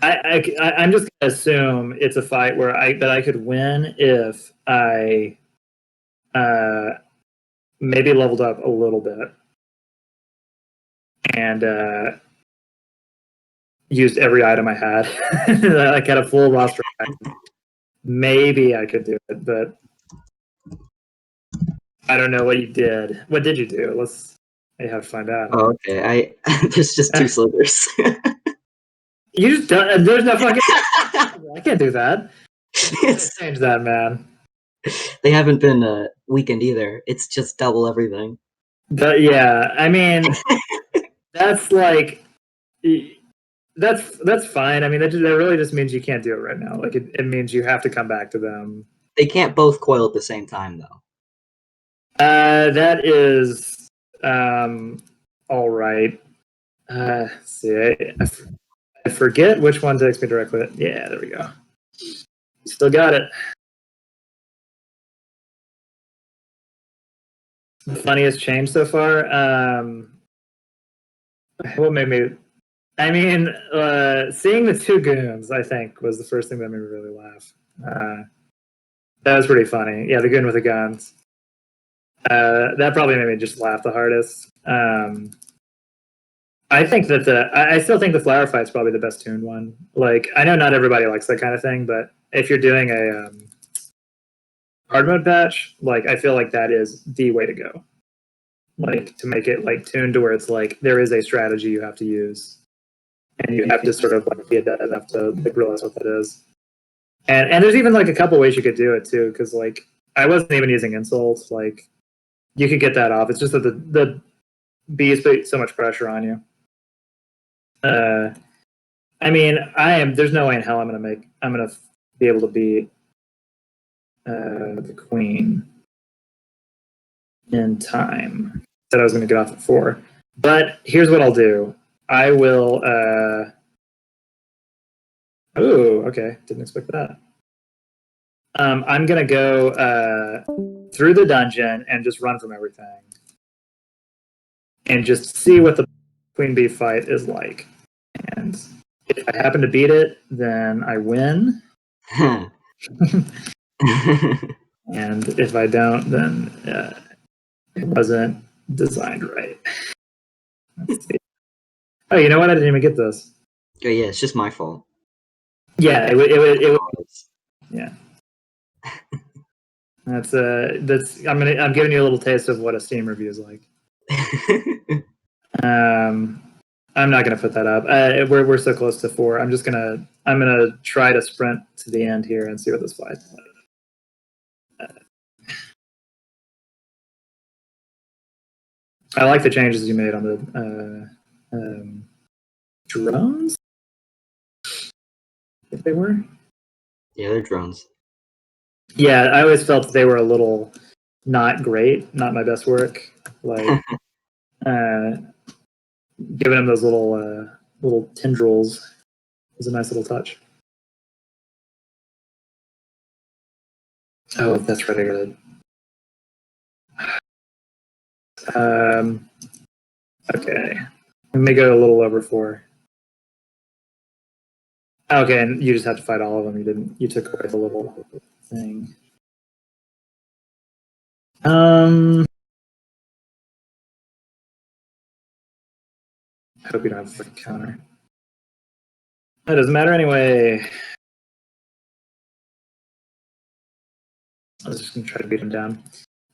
I'm just gonna assume it's a fight where I could win if I maybe leveled up a little bit and used every item I had. Like had a full roster of items. Maybe I could do it, but I don't know what you did. What did you do? I have to find out. Oh, okay. There's just 2 Slithers. You just don't. There's no fucking. I can't do that. Change that, man. They haven't been weakened either. It's just double everything. But yeah, I mean, that's like, that's fine. I mean, that really just means you can't do it right now. Like it means you have to come back to them. They can't both coil at the same time, though. That is all right. See, I forget which one takes me directly. Yeah, there we go. Still got it. The funniest change so far. What made me? I mean, seeing the 2 goons, I think, was the first thing that made me really laugh. That was pretty funny. Yeah, the goon with the guns. That probably made me just laugh the hardest. I think that I still think the flower fight's probably the best tuned one. Like, I know not everybody likes that kind of thing, but if you're doing a hard mode patch, like, I feel like that is the way to go. Like, to make it like tuned to where it's like there is a strategy you have to use, and you have to sort of like be a dev enough to like realize what that is. And there's even like a couple ways you could do it too, because like I wasn't even using insults. Like, you could get that off. It's just that the bees put so much pressure on you. I mean, there's no way in hell I'm gonna be able to beat the queen in time. Said I was gonna get off at 4. But here's what I'll do. I will oh, okay. Didn't expect that. I'm gonna go through the dungeon and just run from everything. And just see what the queen bee fight is like. And if I happen to beat it, then I win. And if I don't, then it wasn't designed right. Let's see. Oh, you know what? I didn't even get this. Oh, yeah, it's just my fault. Yeah, it would. Yeah. That's I'm giving you a little taste of what a Steam review is like. I'm not gonna put that up. We're so close to 4. I'm gonna try to sprint to the end here and see what this fight's like. I like the changes you made on the drones. If they were. Yeah, they're drones. Yeah, I always felt they were a little not great, not my best work. Like giving them those little tendrils is a nice little touch. Oh, that's right. I got it. Okay. Let me go a little over 4. Okay, and you just have to fight all of them. You took away the little thing. I hope you don't have a freaking counter. That doesn't matter anyway. I was just gonna try to beat him down.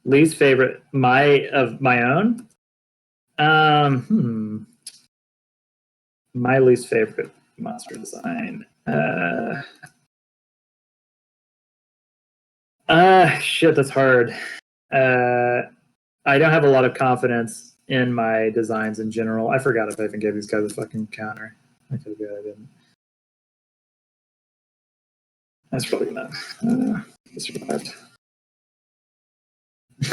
Least favorite of my own? My least favorite monster design. Shit, that's hard. I don't have a lot of confidence in my designs in general. I forgot if I even gave these guys a fucking counter. I could have. I didn't. That's probably not survived.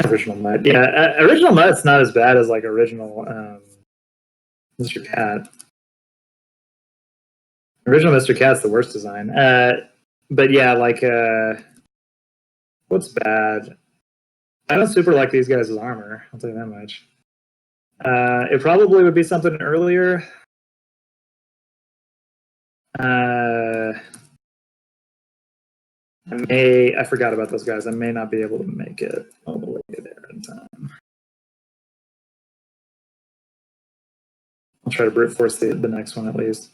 Original Mutt. Yeah, original Mutt's not as bad as like original Mr. Cat. Original Mr. Cat's the worst design. But yeah, like what's bad? I don't super like these guys' armor. I'll tell you that much. It probably would be something earlier. I forgot about those guys. I may not be able to make it all the way there in time. I'll try to brute force the next one at least.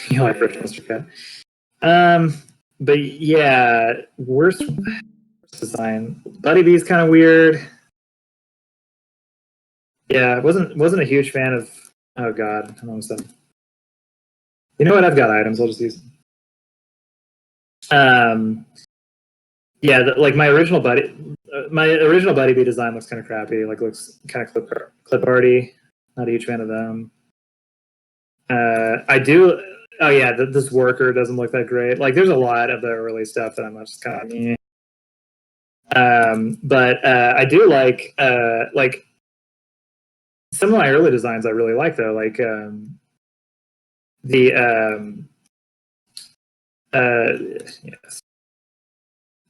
You like Rich Mr. Cat. But yeah, worst design. Buddy Bee's kind of weird. Yeah, wasn't a huge fan of. Oh god, I'm almost done. You know what? I've got items. I'll just use them. Yeah, like my original Buddy Bee design looks kind of crappy. Like looks kind of clip arty. Not a huge fan of them. I do. Oh yeah, this worker doesn't look that great. Like there's a lot of the early stuff that I'm just kind of meh. But I do like some of my early designs I really like though, like yes.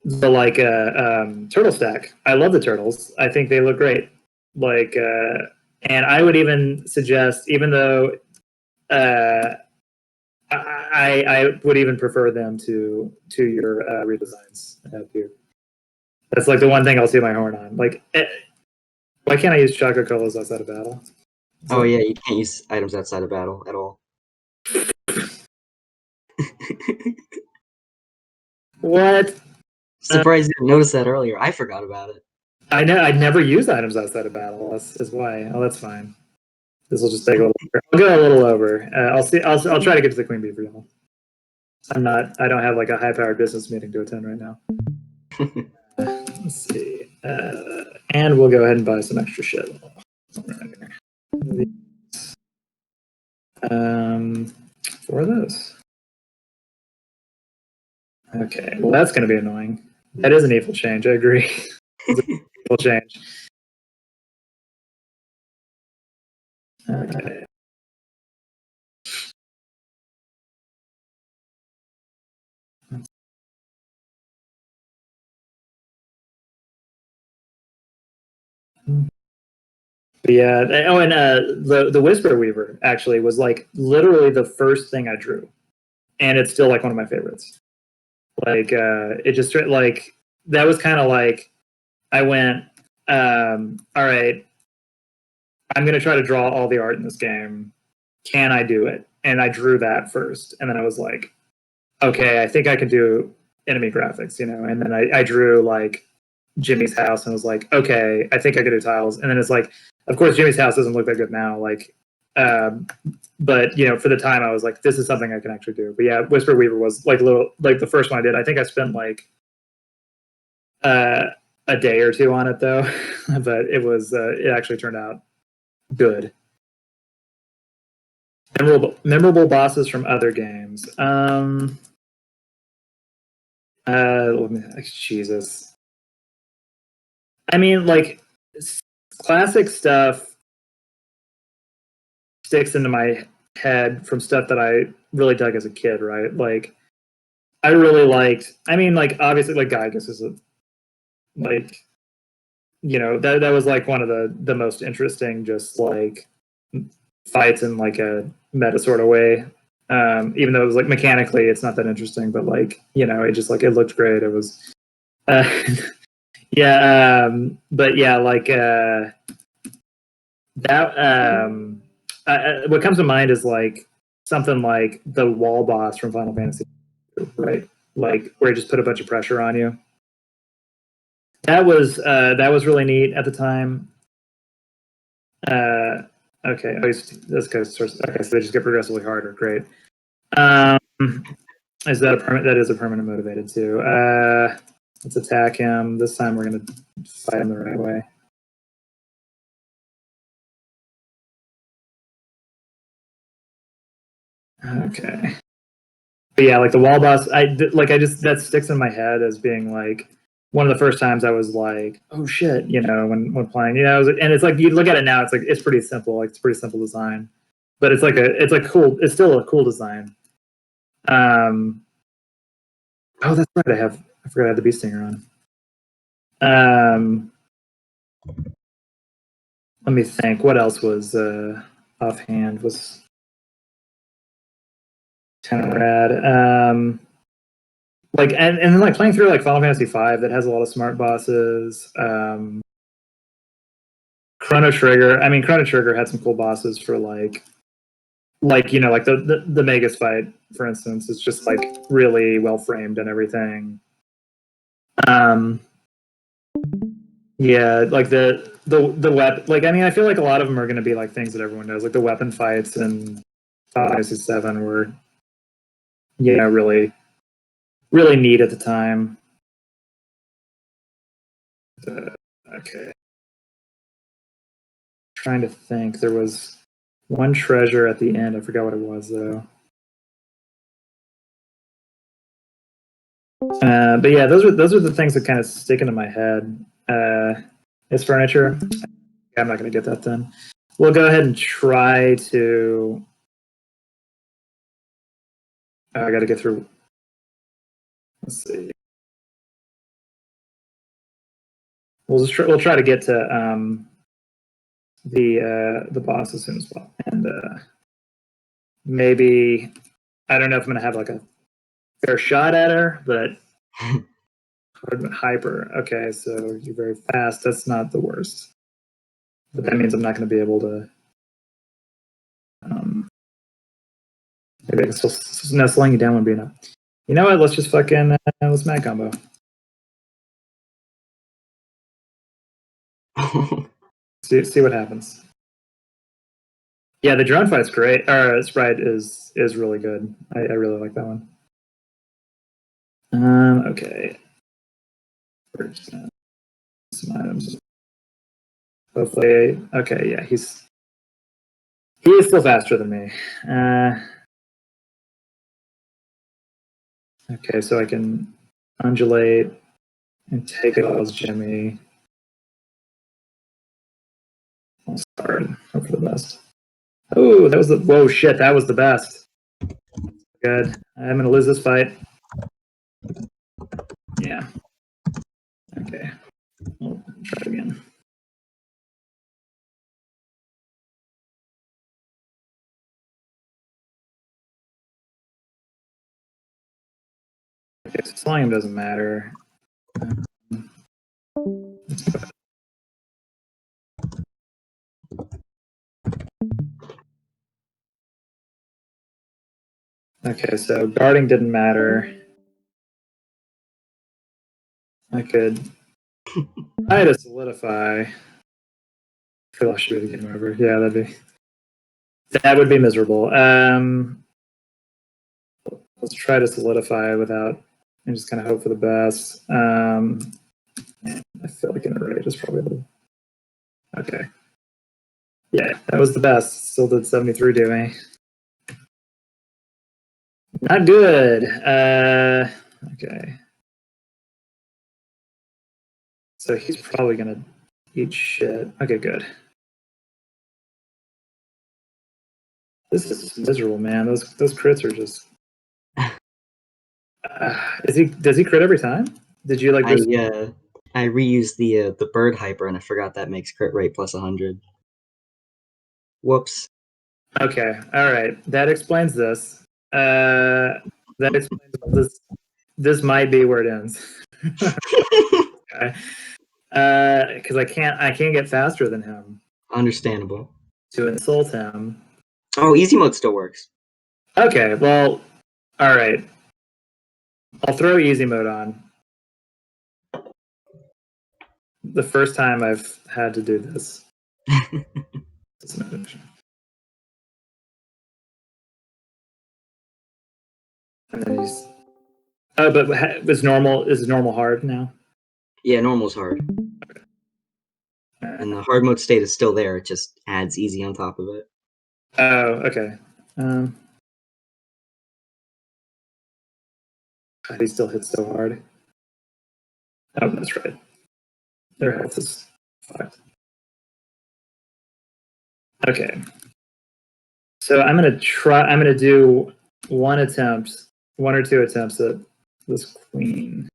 The like turtle stack. I love the turtles. I think they look great. Like and I would even suggest, even though I would even prefer them to your redesigns. That's like the one thing I'll see my horn on. Like, why can't I use chocolate colors outside of battle? Oh yeah, you can't use items outside of battle at all. What? Surprised you didn't notice that earlier. I forgot about it. I know I'd never use items outside of battle. That's why. Oh, that's fine. This will just take a little. I'll go a little over. I'll see. I'll try to get to the queen bee for y'all. I don't have like a high-powered business meeting to attend right now. Let's see. And we'll go ahead and buy some extra shit. What are those? Okay, well that's going to be annoying. That is an evil change, I agree. It's an evil change. Okay. But yeah. Oh, and the Whisper Weaver actually was like literally the first thing I drew, and it's still like one of my favorites. Like it just like that was kind of like I went, all right, I'm gonna try to draw all the art in this game. Can I do it? And I drew that first, and then I was like, okay, I think I can do enemy graphics, you know. And then I drew like Jimmy's house and was like, okay, I think I could do tiles. And then it's like, of course, Jimmy's house doesn't look that good now, like, but you know, for the time, I was like, this is something I can actually do. But yeah, Whisper Weaver was like like the first one I did. I think I spent like a day or two on it though, but it actually turned out good. Memorable bosses from other games. Jesus. I mean, like, classic stuff sticks into my head from stuff that I really dug as a kid, right? Like, I really liked. I mean, like, obviously, like Gygus is like, you know, that was like one of the most interesting, just like fights in like a meta sort of way. Even though it was like mechanically, it's not that interesting, but like, you know, it just like it looked great. It was, yeah. But yeah, like that. What comes to mind is like something like the wall boss from Final Fantasy, right? Like where it just put a bunch of pressure on you. That was really neat at the time. Okay, this guy's okay, so they just get progressively harder. Great. Is that a permanent? That is a permanent motivated too. Let's attack him. This time we're gonna fight him the right way. Okay. But yeah, like the wall boss, I just that sticks in my head as being like one of the first times I was like, oh shit, you know, when playing, you know, and it's like you look at it now, it's like it's pretty simple, like it's pretty simple design, but it's cool, it's still a cool design. Oh, that's right, I forgot I had the Beast Stinger on. Let me think, what else was offhand was kind of rad. Like and then like playing through like Final Fantasy V that has a lot of smart bosses. Chrono Trigger. I mean, Chrono Trigger had some cool bosses for like you know, like the Magus fight, for instance, is just like really well framed and everything. Yeah, like the weapon. Like, I mean, I feel like a lot of them are going to be like things that everyone knows, like the weapon fights and Final Fantasy 7 were, you know, really neat at the time. Okay. Trying to think. There was one treasure at the end. I forgot what it was though. But yeah, those are the things that kind of stick into my head. Is furniture. Yeah, I'm not going to get that then. We'll go ahead and try to. I got to get through. Let's see. We'll try to get to the boss as soon as possible, and maybe I don't know if I'm going to have like a fair shot at her, but hyper. Okay, so you're very fast. That's not the worst, but that means I'm not going to be able to. Maybe I can still, no, slowing you down would be enough. You know what? Let's just fucking let's mad combo. see what happens. Yeah, the drone fight's great. Sprite is really good. I really like that one. Okay. Some items. Hopefully, okay. Yeah, he is still faster than me. Okay, so I can undulate and take it all as Jimmy. I'll start. Hope for the best. Oh, that was the whoa shit. That was the best. Good. I'm gonna lose this fight. Yeah. Okay. We'll try it again. Okay, so slime doesn't matter. Okay, so guarding didn't matter. I could try to solidify. I feel I should be the game over. Yeah, that would be miserable. Let's try to solidify without and just kind of hope for the best. I feel like an array is probably the okay. Yeah, that was the best. Still did 73 to me. Not good. Okay. So he's probably gonna eat shit. Okay, good. This is miserable, man. Those crits are just. Does he crit every time? Did you like? I reused the bird hyper and I forgot that makes crit rate plus 100. Whoops. Okay, all right. That explains this. That explains this. This might be where it ends. Okay. Because I can't get faster than him. Understandable. To insult him. Oh, easy mode still works. Okay, well, all right. I'll throw easy mode on. The first time I've had to do this. And then he's. Oh, but is normal hard now? Yeah, normal's hard. Okay. And the hard mode state is still there. It just adds easy on top of it. Oh, okay. He still hits so hard. Oh, that's right. Their health is 5. Okay. So I'm gonna do one or two attempts at this queen.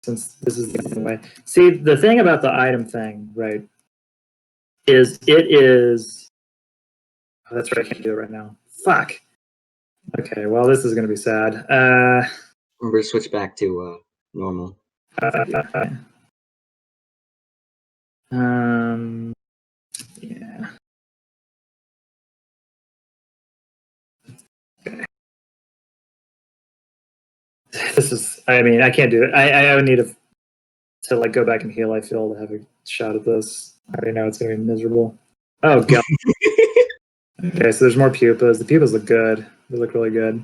Since this is the only way. See, the thing about the item thing, right, is it is. Oh, that's right. I can't do it right now. Fuck. Okay. Well, this is gonna be sad. Remember to switch back to normal. Yeah. Okay. This is. I mean, I can't do it. I would need to like go back and heal. I feel to have a shot at this. I already know it's gonna be miserable. Oh god. Okay, so there's more pupas. The pupas look good. They look really good.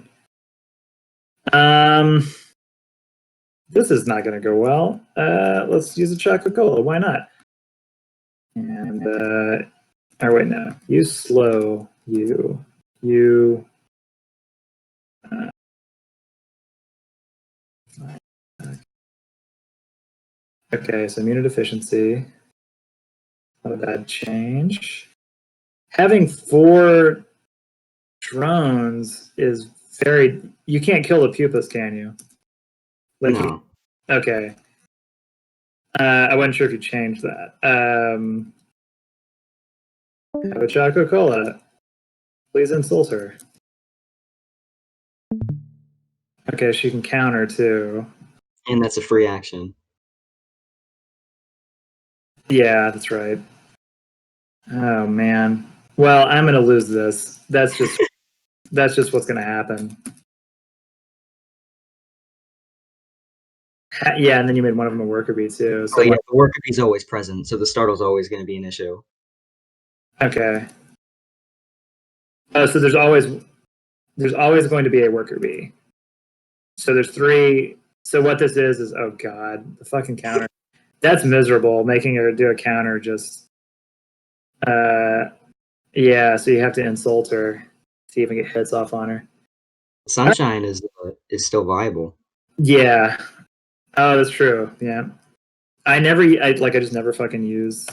This is not gonna go well. Let's use a chocolate cola. Why not? And or wait, no. You slow. You. Okay, so immunodeficiency. Not a bad change. Having 4 drones is very. You can't kill the pupas, can you? Like No. Okay. I wasn't sure if you changed that. Have a chocolate cola. Please insult her. Okay, she can counter too. And that's a free action. Yeah, that's right. Oh man. Well, I'm gonna lose this. That's just what's gonna happen. Yeah, and then you made one of them a worker bee too. So yeah, the worker bee's always present, so the startle's always going to be an issue. Okay. So there's always going to be a worker bee. So there's 3. So what this is oh god, the fucking counter. That's miserable. Making her do a counter just. Yeah, so you have to insult her to even get hits off on her. Sunshine is still viable. Yeah. Oh, that's true. Yeah. I just never fucking use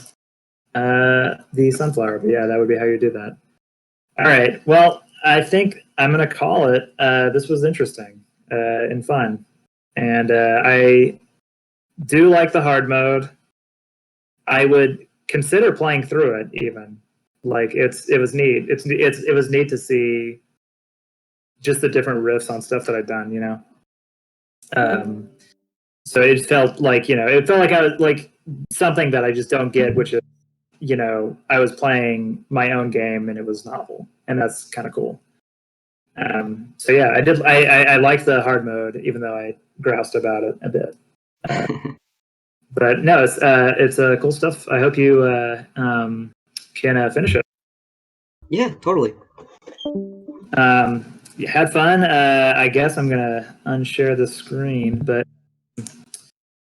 the sunflower. But yeah, that would be how you do that. All right. Well, I think I'm gonna call it. This was interesting and fun, and I do like the hard mode. I would consider playing through it even. Like it was neat. It was neat to see just the different riffs on stuff that I'd done. You know. So it felt like I was like something that I just don't get, which is I was playing my own game and it was novel, and that's kind of cool. So yeah, I liked the hard mode, even though I groused about it a bit. But no, it's cool stuff. I hope you can finish it. Yeah, totally. You had fun. I guess I'm gonna unshare the screen, but